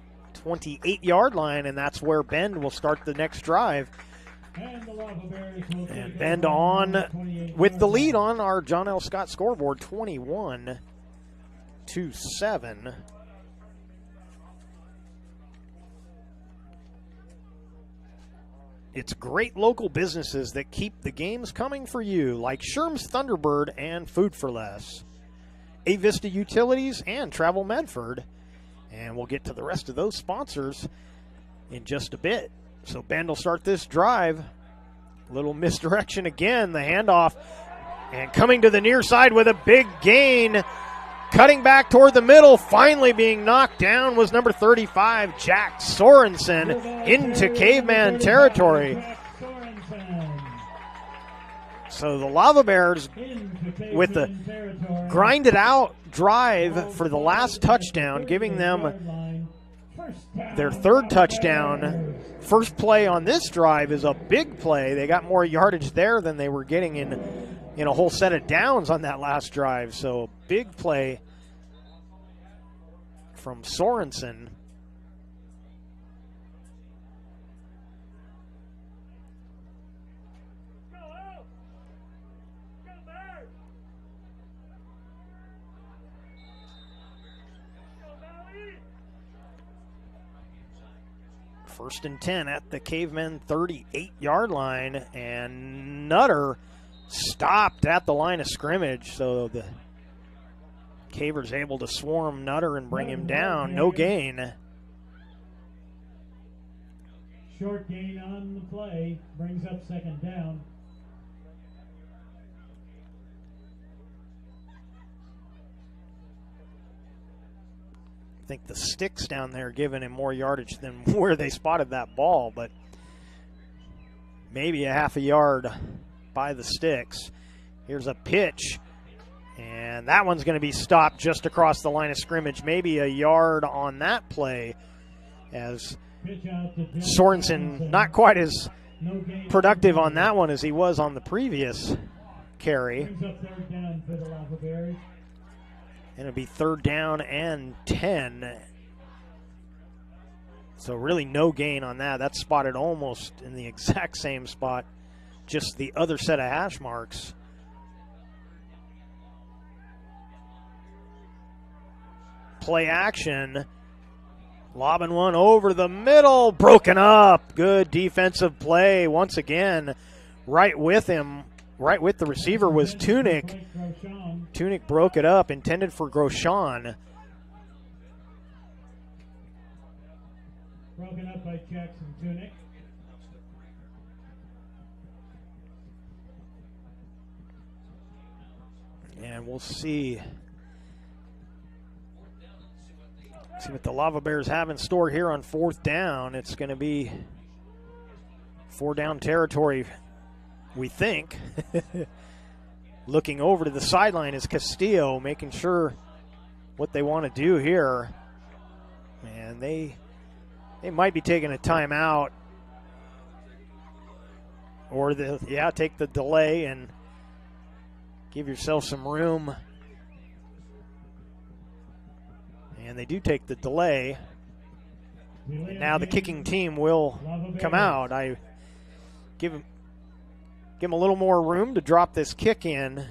28-yard line, and that's where Bend will start the next drive. And Bend on with the lead on our John L. Scott scoreboard, 21-7. It's great local businesses that keep the games coming for you, like Sherm's Thunderbird and Food for Less, A Vista Utilities, and Travel Medford. And we'll get to the rest of those sponsors in just a bit. So Bend will start this drive. Little misdirection again, the handoff. And coming to the near side with a big gain. Cutting back toward the middle, finally being knocked down was number 35, Jack Sorensen, into Caveman territory. So the Lava Bears, with the grinded out drive for the last touchdown, giving them their third touchdown. First play on this drive is a big play. They got more yardage there than they were getting in a whole set of downs on that last drive. So big play from Sorensen. First and 10 at the Cavemen 38-yard line, and Nutter stopped at the line of scrimmage, so the Cavers able to swarm Nutter and bring him down. No gain. Short gain on the play brings up second down. I think the sticks down there giving him more yardage than where they spotted that ball, but maybe a half a yard by the sticks. Here's a pitch, and that one's going to be stopped just across the line of scrimmage, maybe a yard on that play, as Sorensen not quite as productive on that one as he was on the previous carry. Brings up third down for the Lava Bears. And it'll be third down and 10. So really no gain on that. That's spotted almost in the exact same spot, just the other set of hash marks. Play action. Lobbing one over the middle. Broken up. Good defensive play once again. Right with him. Right with the receiver was Tunick. Tunick broke it up, intended for Groshon. Broken up by Jackson Tunick. And we'll see See what the Lava Bears have in store here on 4th down. It's going to be 4-down territory, we think. Looking over to the sideline is Castillo, making sure what they want to do here. Man, they might be taking a timeout. Or, take the delay and give yourself some room. And they do take the delay. And now the kicking team will come out. I give them a little more room to drop this kick in.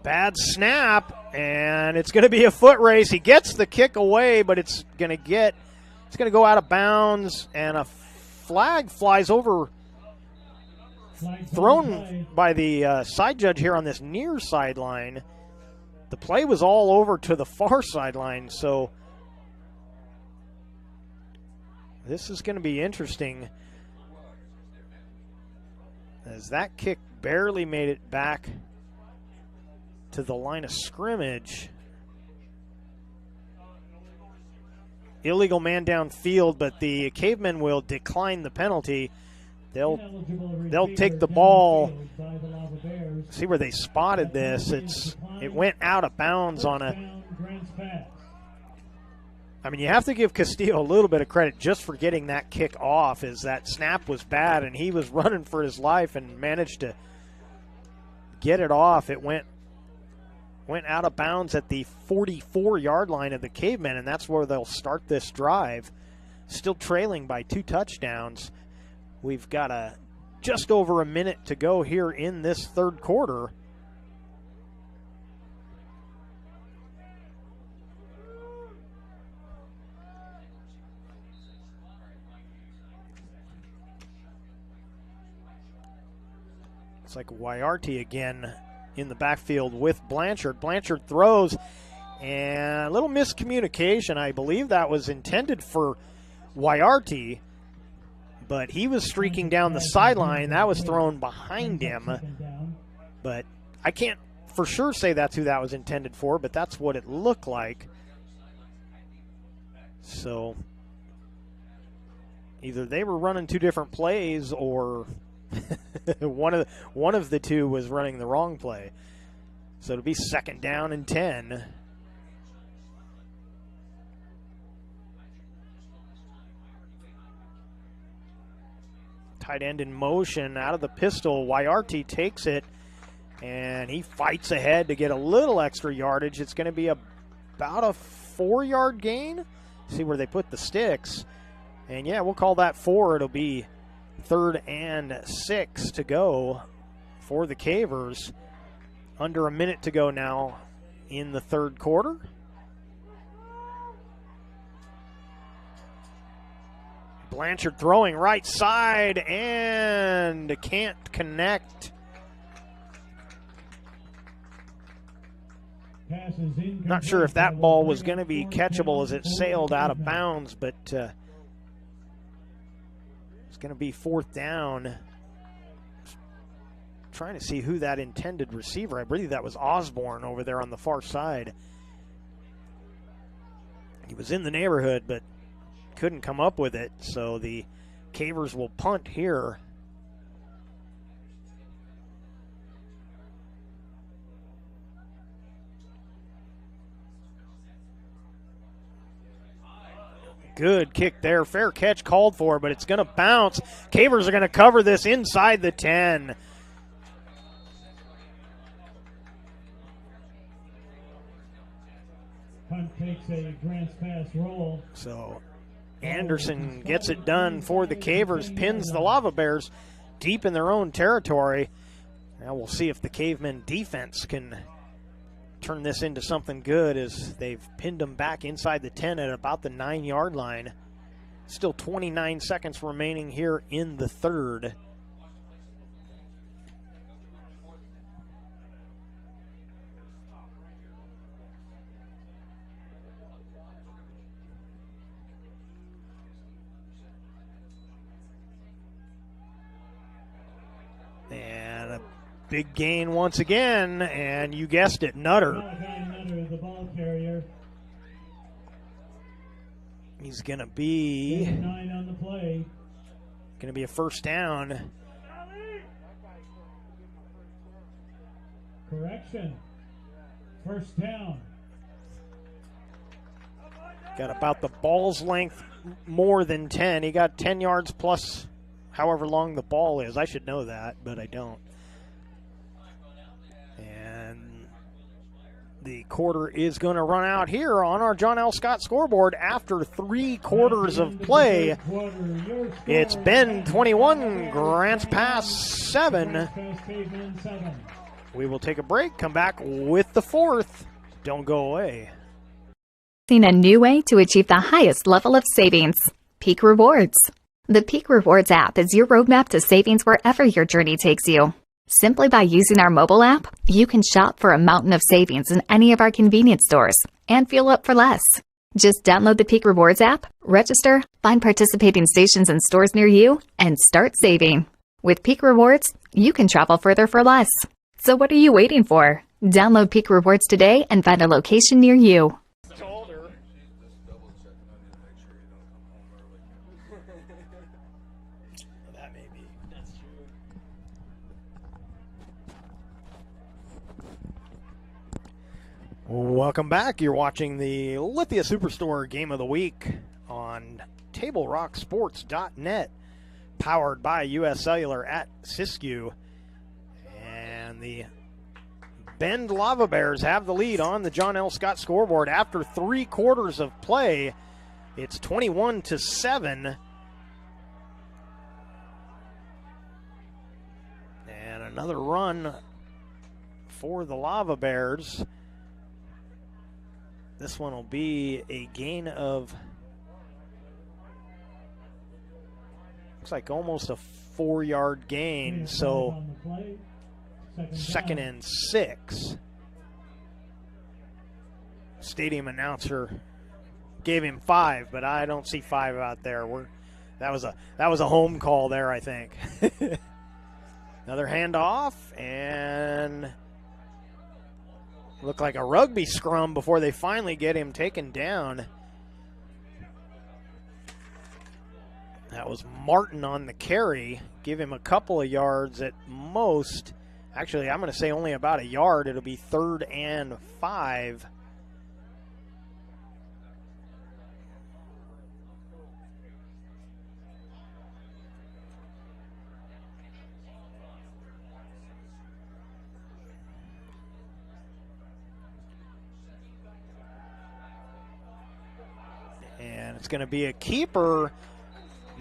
Bad snap, and it's going to be a foot race. He gets the kick away, but it's going to go out of bounds, and a flag flies over, thrown by the side judge here on this near sideline. The play was all over to the far sideline, so this is going to be interesting, as that kick barely made it back to the line of scrimmage. Illegal man downfield, but the Cavemen will decline the penalty. They'll take the ball. See where they spotted this. It went out of bounds on a. I mean, you have to give Castillo a little bit of credit just for getting that kick off, as that snap was bad and he was running for his life and managed to get it off. It went out of bounds at the 44-yard line of the Cavemen, and that's where they'll start this drive. Still trailing by 2 touchdowns. We've got just over a minute to go here in this third quarter. It's like Waiarti again in the backfield with Blanchard. Blanchard throws, and a little miscommunication. I believe that was intended for Waiarti, but he was streaking down the sideline. That was thrown behind him, but I can't for sure say that's who that was intended for, but that's what it looked like. So either they were running 2 different plays, or one of the 2 was running the wrong play. So it'll be 2nd down and 10. Tight end in motion out of the pistol. Waiarti takes it, and he fights ahead to get a little extra yardage. It's going to be about a 4-yard gain. See where they put the sticks. And yeah, we'll call that 4. It'll be 3rd and 6 to go for the Cavers. Under a minute to go now in the third quarter. Blanchard throwing right side and can't connect. Not sure if that ball was going to be catchable as it sailed out of bounds, but it's going to be 4th down. Trying to see who that intended receiver. I believe that was Osborne over there on the far side. He was in the neighborhood, but couldn't come up with it. So the Cavers will punt here. Good kick there. Fair catch called for, but it's going to bounce. Cavers are going to cover this inside the 10. Punt takes a Grants pass roll. So Anderson gets it done for the Cavers, pins the Lava Bears deep in their own territory. Now we'll see if the Cavemen defense can turn this into something good, as they've pinned them back inside the 10 at about the 9-yard line. Still 29 seconds remaining here in the third. Big gain once again, and you guessed it, Nutter. Nutter, the ball carrier. He's going to be 9 on the play. Going to be a first down. Correction. First down. Got about the ball's length more than 10. He got 10 yards plus however long the ball is. I should know that, but I don't. And the quarter is going to run out here on our John L. Scott scoreboard after 3 quarters of play. It's Bend 21, Grants Pass 7. We will take a break, come back with the 4th. Don't go away. Seen a new way to achieve the highest level of savings. Peak Rewards. The Peak Rewards app is your roadmap to savings wherever your journey takes you. Simply by using our mobile app, you can shop for a mountain of savings in any of our convenience stores and fuel up for less. Just download the Peak Rewards app, register, find participating stations and stores near you, and start saving. With Peak Rewards, you can travel further for less. So what are you waiting for? Download Peak Rewards today and find a location near you. Welcome back. You're watching the Lithia Superstore Game of the Week on TableRockSports.net, powered by U.S. Cellular at Siskiyou. And the Bend Lava Bears have the lead on the John L. Scott scoreboard after 3 quarters of play. It's 21-7. And another run for the Lava Bears. This one will be a gain of, looks like almost a 4-yard gain. So 2nd and 6. Stadium announcer gave him 5, but I don't see 5 out there. That was a home call there, I think. Another handoff, and looked like a rugby scrum before they finally get him taken down. That was Martin on the carry. Give him a couple of yards at most. Actually, I'm going to say only about a yard. It'll be 3rd and 5. And it's going to be a keeper.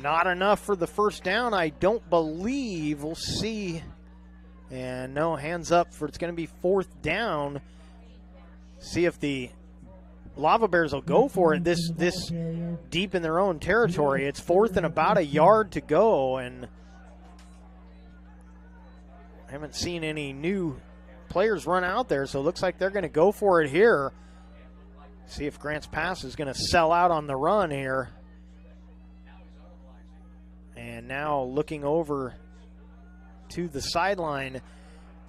Not enough for the first down, I don't believe. We'll see. And no, hands up for, it's going to be 4th down. See if the Lava Bears will go for it this deep in their own territory. It's 4th and about a yard to go, and I haven't seen any new players run out there, so it looks like they're going to go for it here. See if Grants Pass is going to sell out on the run here. And now looking over to the sideline.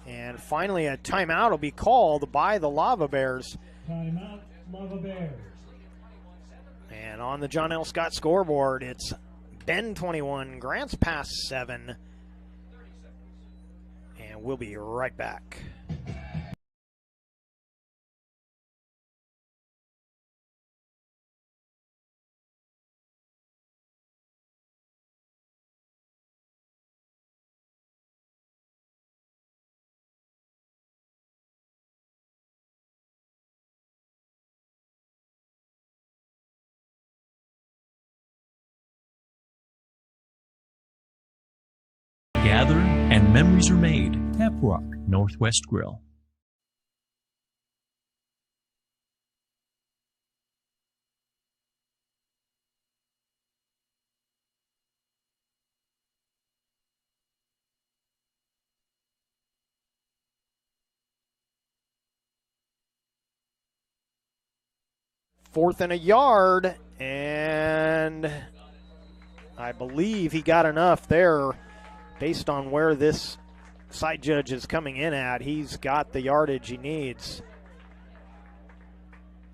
And finally a timeout will be called by the Lava Bears. Timeout, Lava Bears. And on the John L. Scott scoreboard, it's Bend 21, Grants Pass 7. And we'll be right back. Gather and memories are made. Tap Rock Northwest Grill. Fourth and a yard, and I believe he got enough there based on where this side judge is coming in at. He's got the yardage he needs.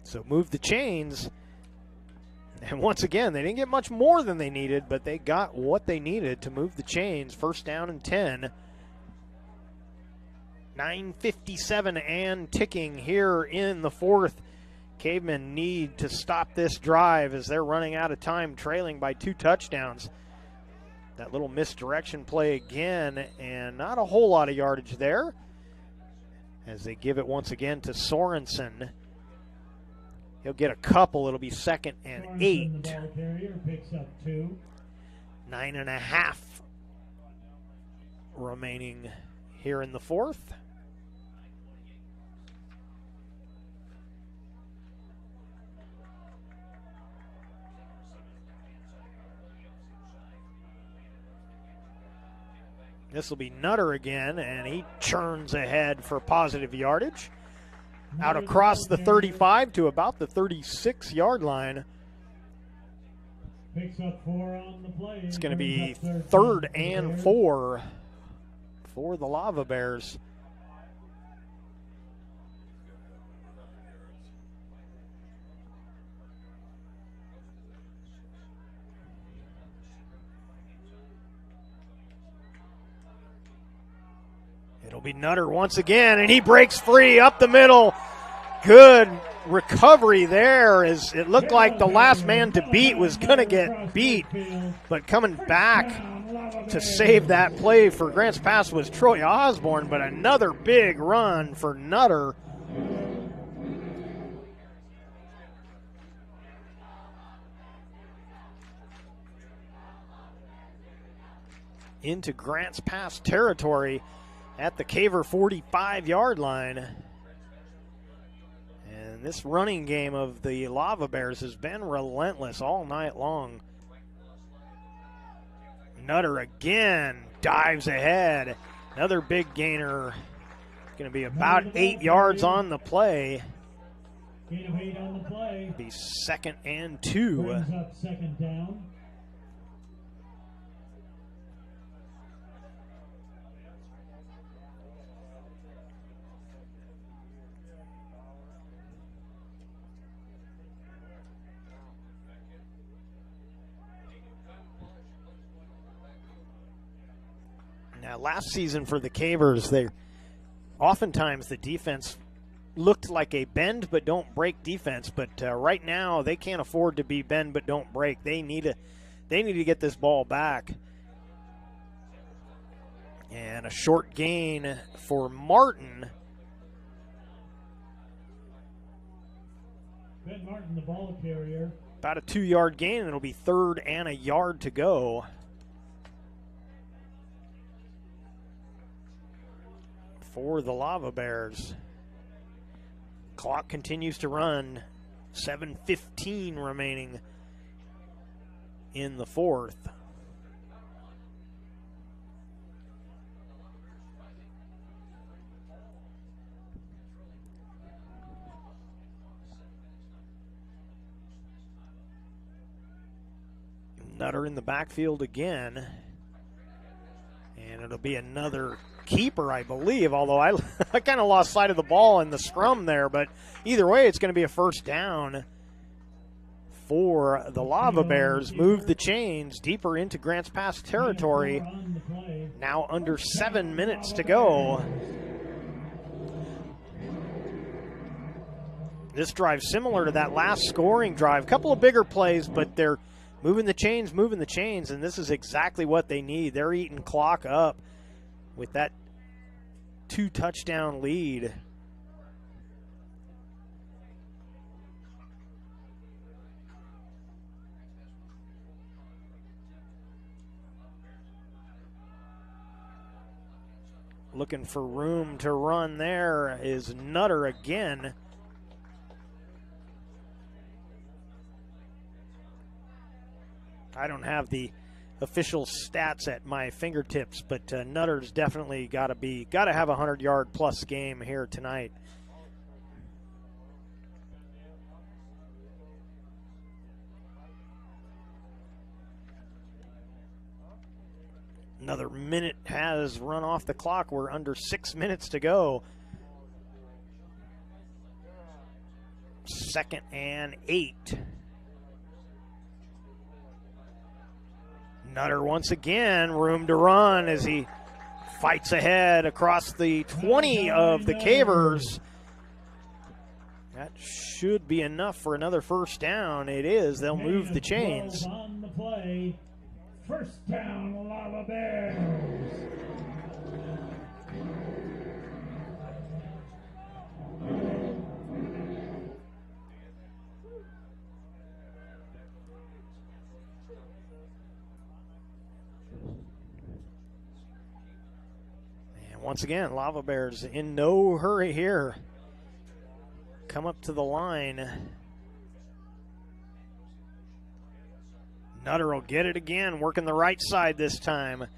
So move the chains. And once again, they didn't get much more than they needed, but they got what they needed to move the chains. First down and 10. 9:57 and ticking here in the fourth. Cavemen need to stop this drive as they're running out of time, trailing by 2 touchdowns. That little misdirection play again, and not a whole lot of yardage there as they give it once again to Sorensen. He'll get a couple. It'll be 2nd and 8. The ball carrier picks up 2. 9.5 remaining here in the fourth. This will be Nutter again, and he churns ahead for positive yardage. Out across the 35 to about the 36-yard line. Picks up 4 on the play. It's going to be 3rd and 4 for the Lava Bears. It'll be Nutter once again, and he breaks free up the middle. Good recovery there, as it looked like the last man to beat was going to get beat. But coming back to save that play for Grants Pass was Troy Osborne, but another big run for Nutter. Into Grants Pass territory at the Caver 45-yard line. And this running game of the Lava Bears has been relentless all night long. Nutter again dives ahead. Another big gainer. Going to be about 8 yards on the play. Gain of 8 on the play. Be 2nd and 2. Brings up 2nd down. Now, last season for the Cavers, oftentimes the defense looked like a bend but don't break defense. But right now, they can't afford to be bend but don't break. They need to get this ball back. And a short gain for Martin. Ben Martin, the ball carrier. About a 2-yard gain, and it'll be 3rd and a yard to go. For the Lava Bears. Clock continues to run. 7:15 remaining in the fourth. Nutter in the backfield again. And it'll be another keeper, I believe, although I kind of lost sight of the ball in the scrum there. But either way, it's going to be a first down for the Lava Bears. Move the chains deeper into Grants Pass territory. Now under 7 minutes to go. This drive similar to that last scoring drive. Couple of bigger plays, but they're moving the chains, and this is exactly what they need. They're eating clock up with that 2-touchdown lead. Looking for room to run there is Nutter again. I don't have the official stats at my fingertips, but Nutter's definitely got to have a 100-yard plus game here tonight. Another minute has run off the clock. We're under 6 minutes to go. 2nd and 8. Nutter once again, room to run as he fights ahead across the 20 of the Cavers. That should be enough for another first down. It is. They'll move the chains. On the play. First down, Lava Bears. And once again, Lava Bears in no hurry here. Come up to the line. Nutter will get it again, working the right side this time.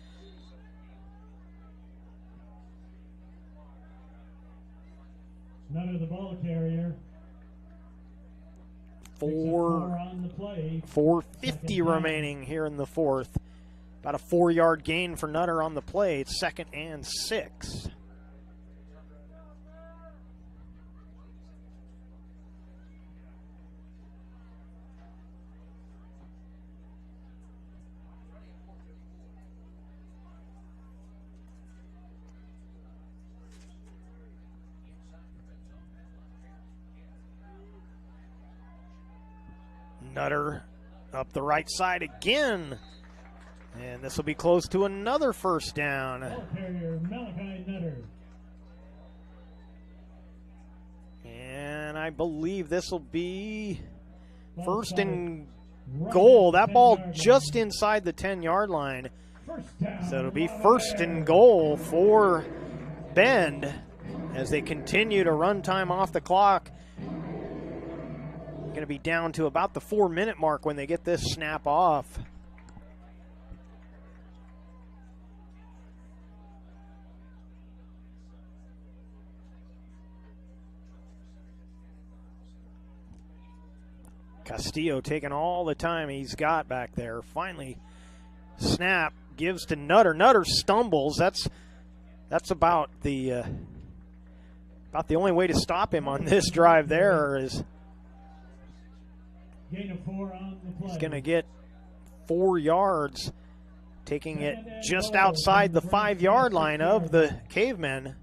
Nutter the ball carrier. 4:50 remaining here in the fourth. About a 4-yard gain for Nutter on the play. It's 2nd and 6. Nutter up the right side again. And this will be close to another first down. Ball carrier, Malachi Nutter. And I believe this will be first and goal. That ball just inside the 10-yard line. So it'll be first and goal for Bend as they continue to run time off the clock. Going to be down to about the 4-minute mark when they get this snap off. Castillo taking all the time he's got back there. Finally, snap gives to Nutter. Nutter stumbles. That's about the only way to stop him on this drive there is Gain of 4 on the play. he's going to get 4 yards, taking it just outside the 5-yard line of the Cavemen.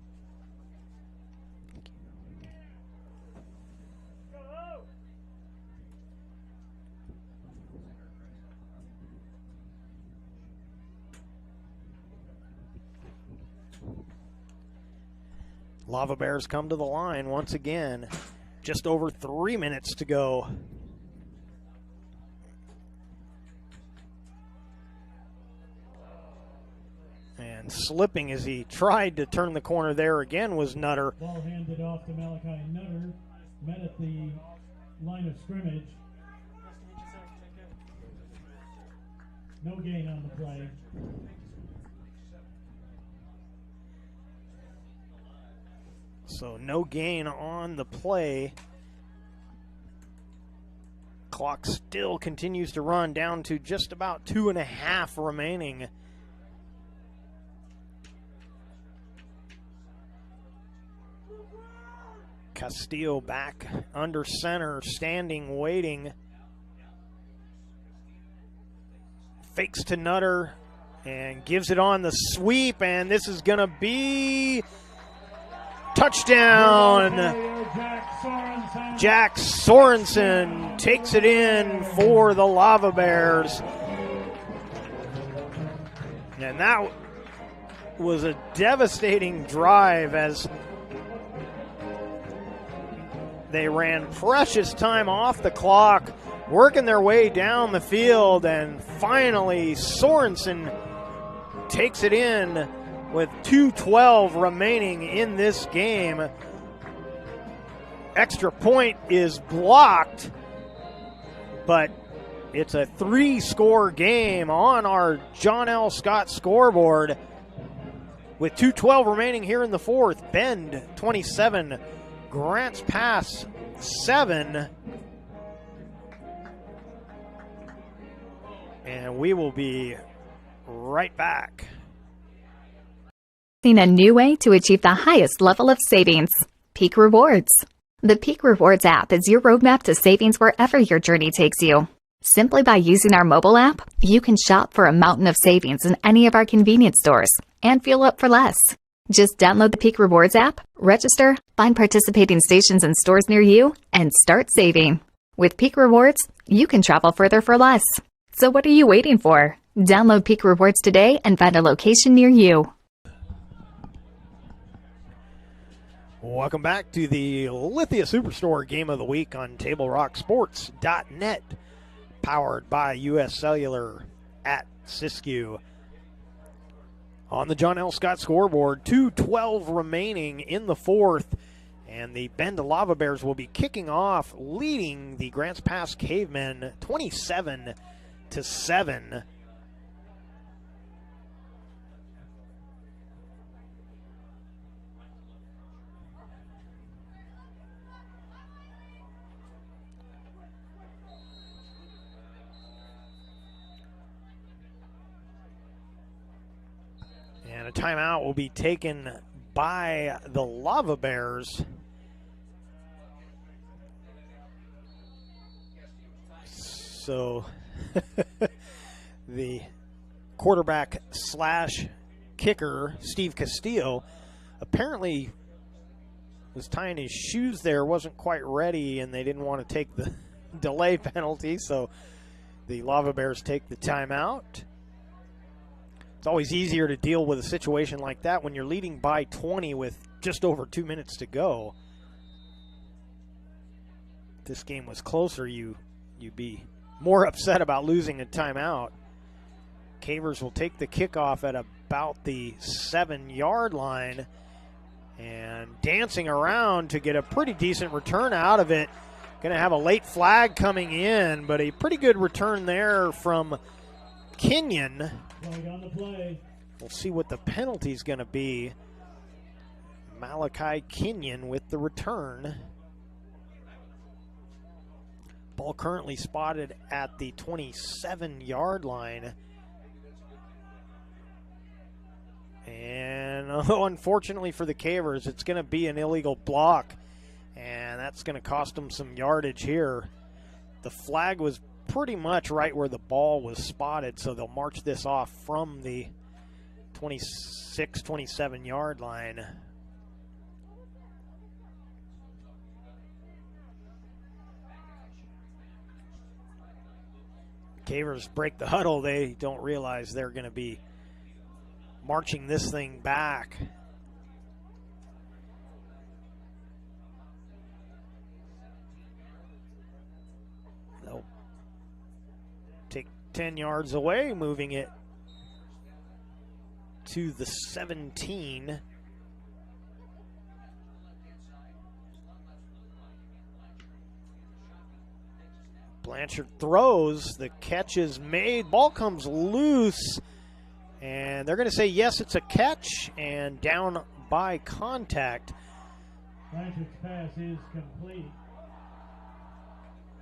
Lava Bears come to the line once again. Just over 3 minutes to go. And slipping as he tried to turn the corner there again was Nutter. Ball handed off to Malachi Nutter. Met at the line of scrimmage. No gain on the play. So no gain on the play. Clock still continues to run down to just about 2.5 remaining. Castillo back under center, standing, waiting. Fakes to Nutter and gives it on the sweep, and this is going to be touchdown. Jack Sorensen takes it in for the Lava Bears. And that was a devastating drive as they ran precious time off the clock, working their way down the field, and finally Sorensen takes it in with 2:12 remaining in this game. Extra point is blocked, but it's a 3-score game on our John L. Scott scoreboard. With 2:12 remaining here in the fourth, Bend 27, Grants Pass 7. And we will be right back. A new way to achieve the highest level of savings. Peak Rewards. The Peak Rewards app is your roadmap to savings wherever your journey takes you. Simply by using our mobile app, you can shop for a mountain of savings in any of our convenience stores and fuel up for less. Just download the Peak Rewards app, register, find participating stations and stores near you, and start saving. With Peak Rewards, you can travel further for less. So what are you waiting for? Download Peak Rewards today and find a location near you. Welcome back to the Lithia Superstore Game of the Week on TableRockSports.net, powered by U.S. Cellular at Siskiyou. On the John L. Scott scoreboard, 2:12 remaining in the fourth, and the Bend Lava Bears will be kicking off, leading the Grants Pass Cavemen 27-7. And a timeout will be taken by the Lava Bears. So the quarterback slash kicker, Steve Castillo, apparently was tying his shoes there, wasn't quite ready, and they didn't want to take the delay penalty, so the Lava Bears take the timeout. It's always easier to deal with a situation like that when you're leading by 20 with just over 2 minutes to go. If this game was closer, you'd be more upset about losing a timeout. Cavers will take the kickoff at about the 7-yard line, and dancing around to get a pretty decent return out of it. Going to have a late flag coming in, but a pretty good return there from Kenyon. On the play. We'll see what the penalty is going to be. Malachi Kenyon with the return. Ball currently spotted at the 27-yard line. And unfortunately for the Cavers, it's going to be an illegal block, and that's going to cost them some yardage here. The flag was pretty much right where the ball was spotted, so they'll march this off from the 26, 27-yard line. Cavers break the huddle. They don't realize they're going to be marching this thing back. They'll take 10 yards away, moving it to the 17. Blanchard throws, the catch is made, ball comes loose, and they're going to say yes, it's a catch, and down by contact. Blanchard's pass is complete.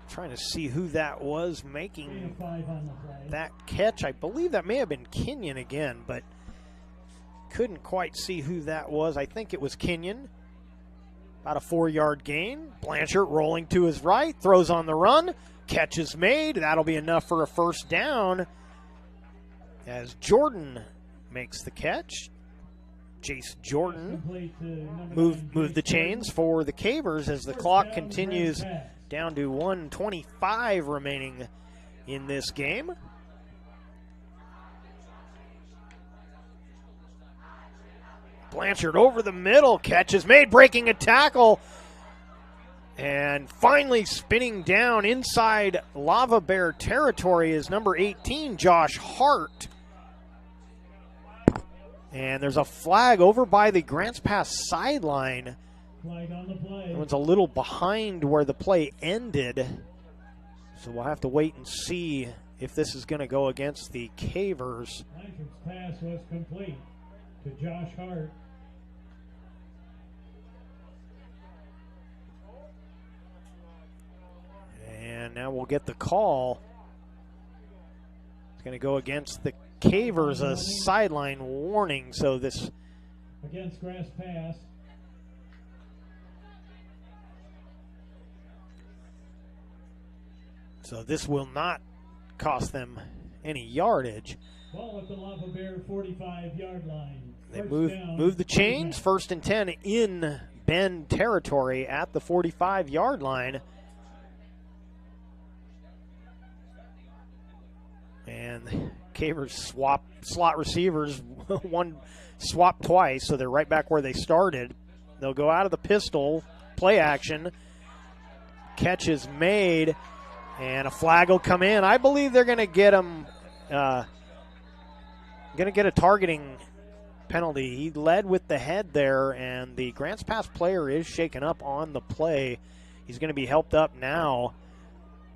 Trying to see who that was making that catch. I believe that may have been Kenyon again, but couldn't quite see who that was. I think it was Kenyon. About a 4-yard gain. Blanchard rolling to his right, throws on the run. Catch is made. That'll be enough for a first down as Jordan makes the catch. Jace Jordan moved the chains for the Cavers as the clock continues down to 1:25 remaining in this game. Blanchard over the middle, catch is made, breaking a tackle. And finally spinning down inside Lava Bear territory is number 18, Josh Hart. And there's a flag over by the Grants Pass sideline. Flag on the play. Everyone's a little behind where the play ended. So we'll have to wait and see if this is going to go against the Cavers. Blanchard's pass was complete to Josh Hart. And now we'll get the call. It's going to go against the Cavers, a sideline warning. So this against Grass Pass. So this will not cost them any yardage. Ball at the Lava Bear 45-yard line. They move the chains. 1st and 10 in Bend territory at the 45-yard line. And Cavers swap slot receivers. One swap twice, so they're right back where they started. They'll go out of the pistol, play action. Catch is made, and a flag will come in. I believe they're going to get him, going to get a targeting penalty. He led with the head there, and the Grants Pass player is shaken up on the play. He's going to be helped up now.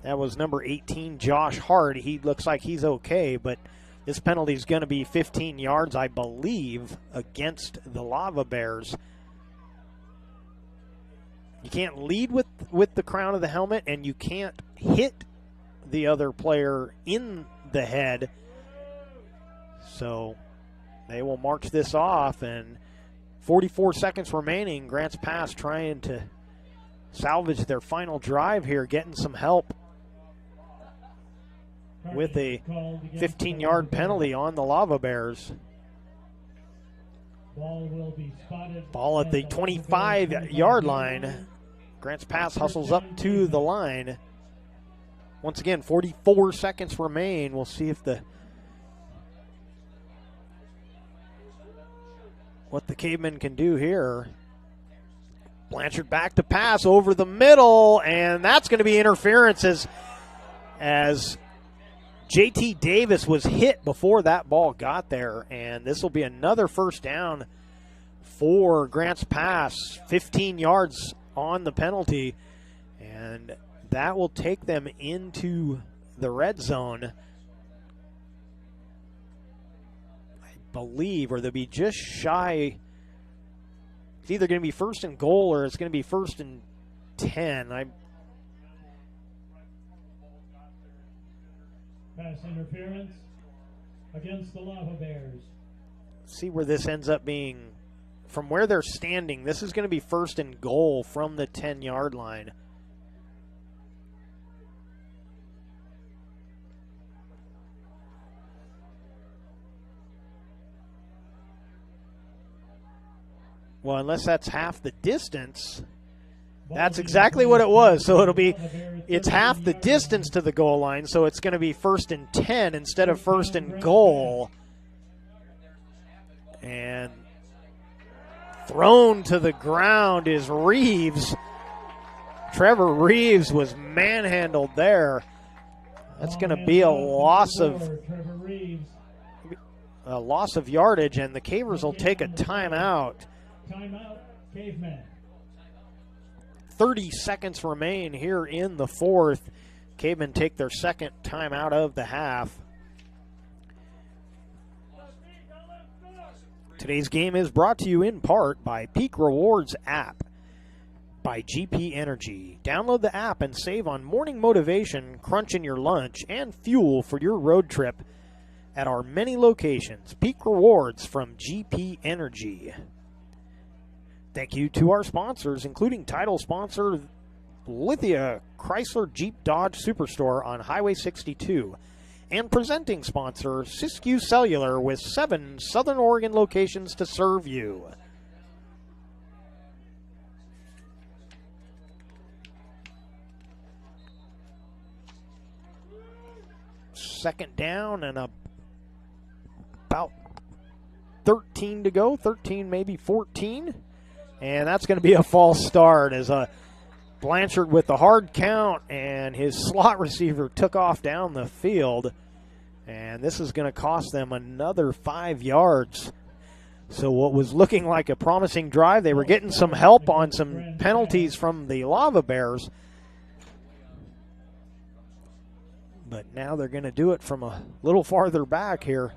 That was number 18, Josh Hart. He looks like he's okay, but this penalty is going to be 15 yards, I believe, against the Lava Bears. You can't lead with the crown of the helmet, and you can't hit the other player in the head. So they will march this off, and 44 seconds remaining. Grants Pass trying to salvage their final drive here, getting some help with a 15-yard penalty on the Lava Bears. Ball at the 25-yard line. Grants Pass hustles up to the line. Once again, 44 seconds remain. We'll see if what the Cavemen can do here. Blanchard back to pass over the middle, and that's going to be interference as JT Davis was hit before that ball got there, and this will be another first down for Grants Pass. 15 yards on the penalty, and that will take them into the red zone, I believe, or they'll be just shy. It's either going to be 1st and goal or it's going to be 1st and 10. Pass interference against the Lava Bears. See where this ends up being. From where they're standing, this is going to be 1st and goal from the 10-yard line. Well, unless that's half the distance. That's exactly what it was. So it's half the distance to the goal line, so it's going to be 1st and 10 instead of 1st and goal. And thrown to the ground is Reeves. Trevor Reeves was manhandled there. That's going to be a loss of yardage, and the Cavers will take a timeout. Timeout, Cavemen. 30 seconds remain here in the fourth. Cavemen take their second timeout of the half. Today's game is brought to you in part by Peak Rewards app by GP Energy. Download the app and save on morning motivation, crunch in your lunch, and fuel for your road trip at our many locations. Peak Rewards from GP Energy. Thank you to our sponsors, including title sponsor Lithia Chrysler Jeep Dodge Superstore on Highway 62, and presenting sponsor Siskiyou Cellular with 7 Southern Oregon locations to serve you. Second down and about 13 to go, 13 maybe 14. And that's going to be a false start as Blanchard with the hard count, and his slot receiver took off down the field. And this is going to cost them another 5 yards. So what was looking like a promising drive, they were getting some help on some penalties from the Lava Bears. But now they're going to do it from a little farther back here.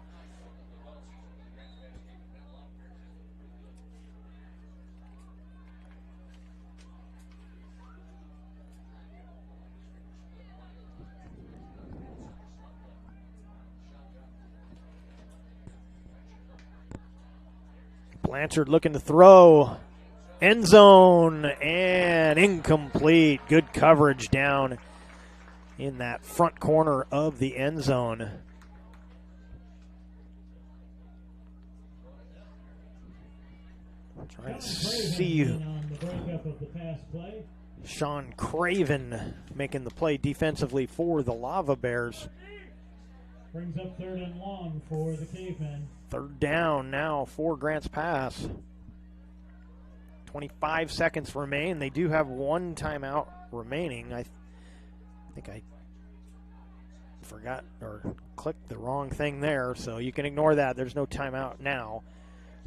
Blanchard looking to throw. End zone and incomplete. Good coverage down in that front corner of the end zone. Trying to see Sean Craven making the play defensively for the Lava Bears. Brings up 3rd and long for the Cavemen. 3rd down now for Grants Pass. 25 seconds remain. They do have 1 timeout remaining. I think I forgot or clicked the wrong thing there, so you can ignore that. There's no timeout now.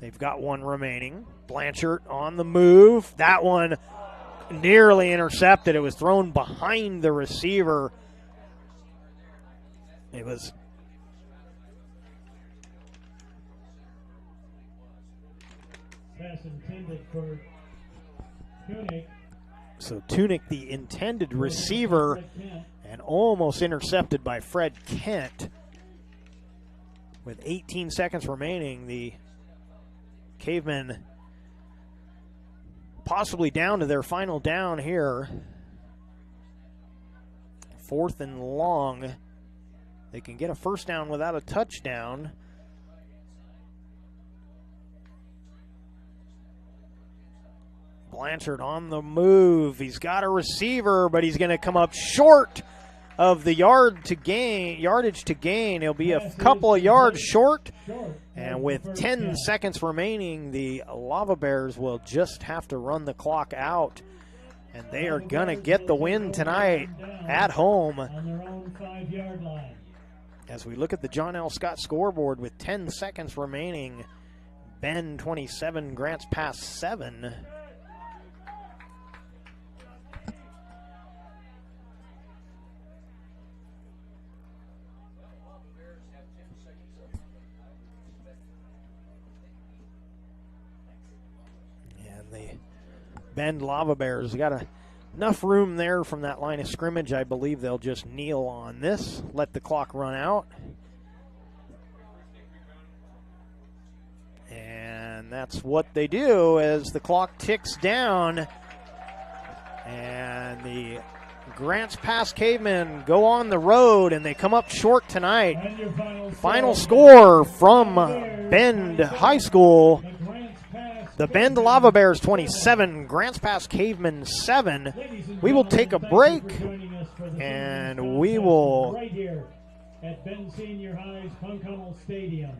They've got 1 remaining. Blanchard on the move. That one nearly intercepted. It was thrown behind the receiver. It was pass intended for Tunick. So Tunick, the intended receiver, and almost intercepted by Fred Kent. With 18 seconds remaining, the Cavemen possibly down to their final down here. 4th and long. They can get a first down without a touchdown. Blanchard on the move. He's got a receiver, but he's going to come up short of the yardage to gain. He'll be a couple of yards short. And with 10 seconds remaining, the Lava Bears will just have to run the clock out. And they are going to get the win tonight at home. On their own 5-yard line. As we look at the John L. Scott scoreboard with 10 seconds remaining, Bend 27, Grants Pass 7. Bend Lava Bears got enough room there from that line of scrimmage. I believe they'll just kneel on this, let the clock run out. And that's what they do as the clock ticks down. And the Grants Pass Cavemen go on the road, and they come up short tonight. Final score from Bend High School. The Bend Lava Bears 27, Grants Pass Cavemen 7. We will take a break, and we will at Bend Senior High's Punkunnel Stadium.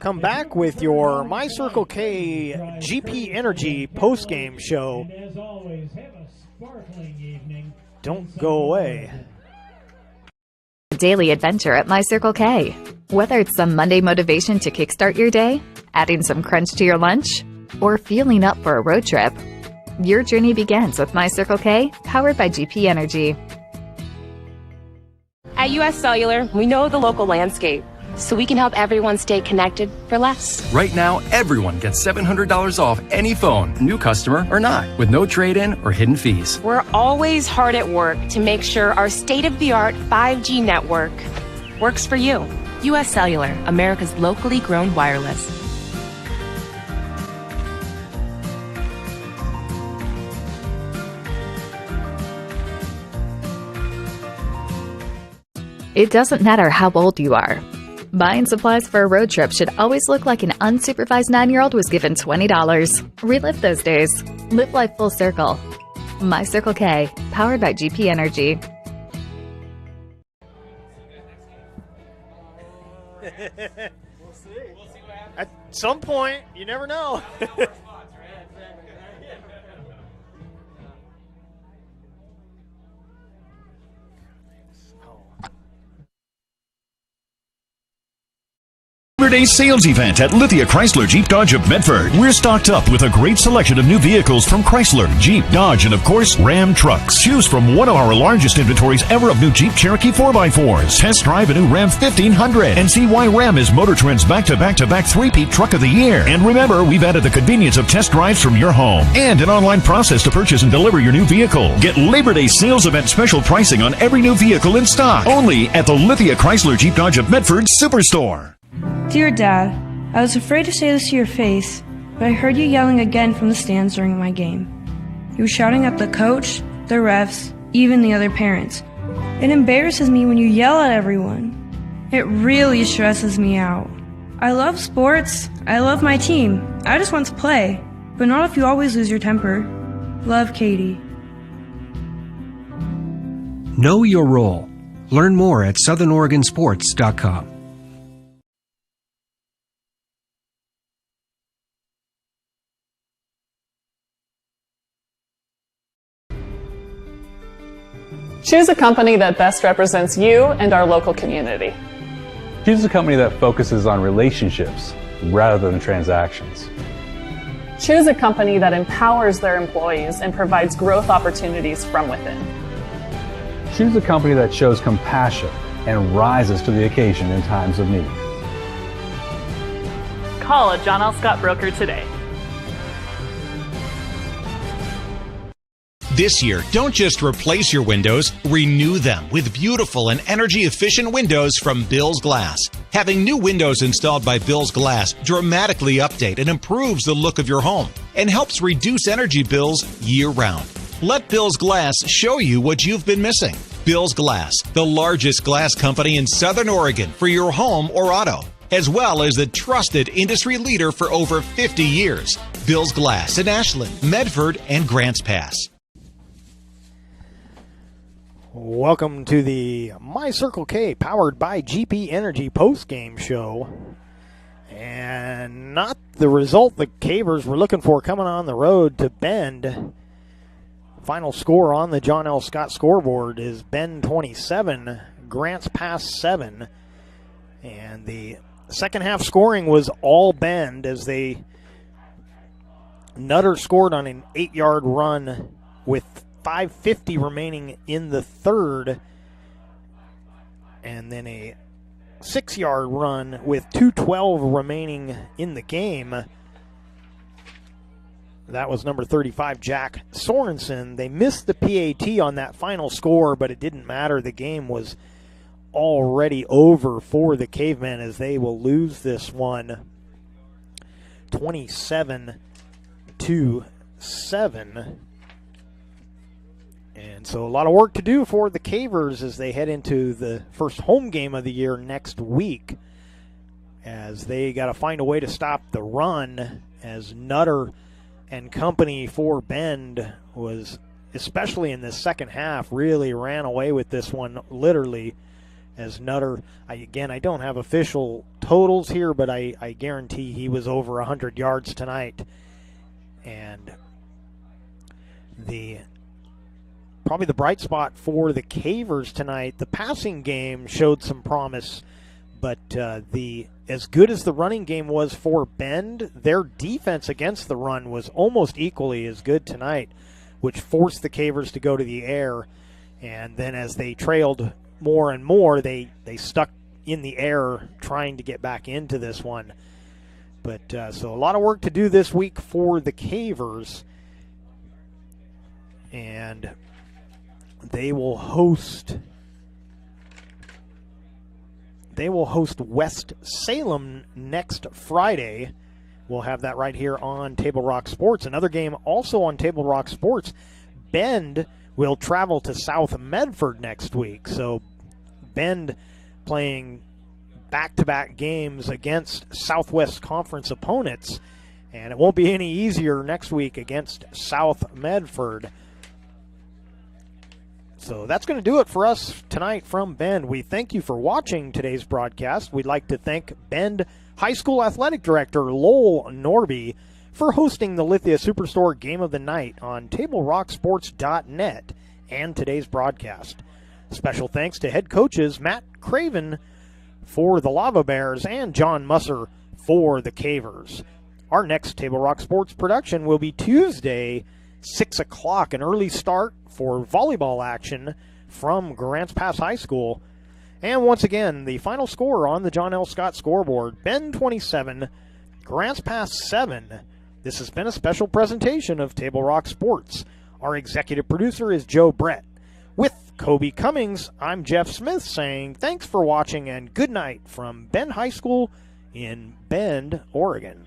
Come back with your My Circle K GP Energy postgame show. And as always, have a sparkling evening. Don't go away. Daily adventure at My Circle K. Whether it's some Monday motivation to kickstart your day, adding some crunch to your lunch, or fueling up for a road trip, your journey begins with My Circle K, powered by GP Energy. At US Cellular, we know the local landscape, so we can help everyone stay connected for less. Right now, everyone gets $700 off any phone, new customer or not, with no trade-in or hidden fees. We're always hard at work to make sure our state-of-the-art 5G network works for you. US Cellular, America's locally grown wireless. It doesn't matter how old you are. Buying supplies for a road trip should always look like an unsupervised 9-year-old was given $20. Relive those days. Live life full circle. My Circle K, powered by GP Energy. We'll see. At some point, you never know. Labor Day sales event at Lithia Chrysler Jeep Dodge of Medford. We're stocked up with a great selection of new vehicles from Chrysler, Jeep, Dodge, and of course, Ram trucks. Choose from one of our largest inventories ever of new Jeep Cherokee 4x4s. Test drive a new Ram 1500 and see why Ram is Motor Trend's back-to-back-to-back three-peat truck of the year. And remember, we've added the convenience of test drives from your home and an online process to purchase and deliver your new vehicle. Get Labor Day sales event special pricing on every new vehicle in stock. Only at the Lithia Chrysler Jeep Dodge of Medford Superstore. Dear Dad, I was afraid to say this to your face, but I heard you yelling again from the stands during my game. You were shouting at the coach, the refs, even the other parents. It embarrasses me when you yell at everyone. It really stresses me out. I love sports. I love my team. I just want to play, but not if you always lose your temper. Love, Katie. Know your role. Learn more at SouthernOregonSports.com. Choose a company that best represents you and our local community. Choose a company that focuses on relationships rather than transactions. Choose a company that empowers their employees and provides growth opportunities from within. Choose a company that shows compassion and rises to the occasion in times of need. Call a John L. Scott broker today. This year, don't just replace your windows, renew them with beautiful and energy-efficient windows from Bills Glass. Having new windows installed by Bills Glass dramatically update and improves the look of your home and helps reduce energy bills year-round. Let Bills Glass show you what you've been missing. Bills Glass, the largest glass company in Southern Oregon for your home or auto, as well as the trusted industry leader for over 50 years. Bills Glass in Ashland, Medford, and Grants Pass. Welcome to the My Circle K powered by GP Energy post-game show. And not the result the Cavers were looking for coming on the road to Bend. Final score on the John L. Scott scoreboard is Bend 27, Grants Pass 7. And the second half scoring was all Bend as Nutter scored on an 8-yard run with 5:50 remaining in the third, and then a 6-yard run with 2:12 remaining in the game. That was number 35, Jack Sorensen. They missed the PAT on that final score, but it didn't matter. The game was already over for the Cavemen as they will lose this one 27-7. And so a lot of work to do for the Cavers as they head into the first home game of the year next week, as they got to find a way to stop the run, as Nutter and company for Bend was, especially in the second half, really ran away with this one literally, as Nutter, I don't have official totals here, but I guarantee he was over 100 yards tonight. And probably the bright spot for the Cavers tonight, the passing game showed some promise, but as good as the running game was for Bend, their defense against the run was almost equally as good tonight, which forced the Cavers to go to the air. And then as they trailed more and more, they stuck in the air trying to get back into this one. But so a lot of work to do this week for the Cavers. And they will host West Salem next Friday. We'll have that right here on Table Rock Sports. Another game also on Table Rock Sports. Bend will travel to South Medford next week. So Bend playing back-to-back games against Southwest Conference opponents. And it won't be any easier next week against South Medford. So that's going to do it for us tonight from Bend. We thank you for watching today's broadcast. We'd like to thank Bend High School Athletic Director Lowell Norby for hosting the Lithia Superstore Game of the Night on TableRockSports.net and today's broadcast. Special thanks to head coaches Matt Craven for the Lava Bears and John Musser for the Cavers. Our next Table Rock Sports production will be Tuesday, 6 o'clock, an early start for volleyball action from Grants Pass High School. And once again, the final score on the John L. Scott scoreboard, Bend 27, Grants Pass 7. This has been a special presentation of Table Rock Sports. Our executive producer is Joe Brett. With Kobe Cummings, I'm Jeff Smith saying thanks for watching and good night from Bend High School in Bend, Oregon.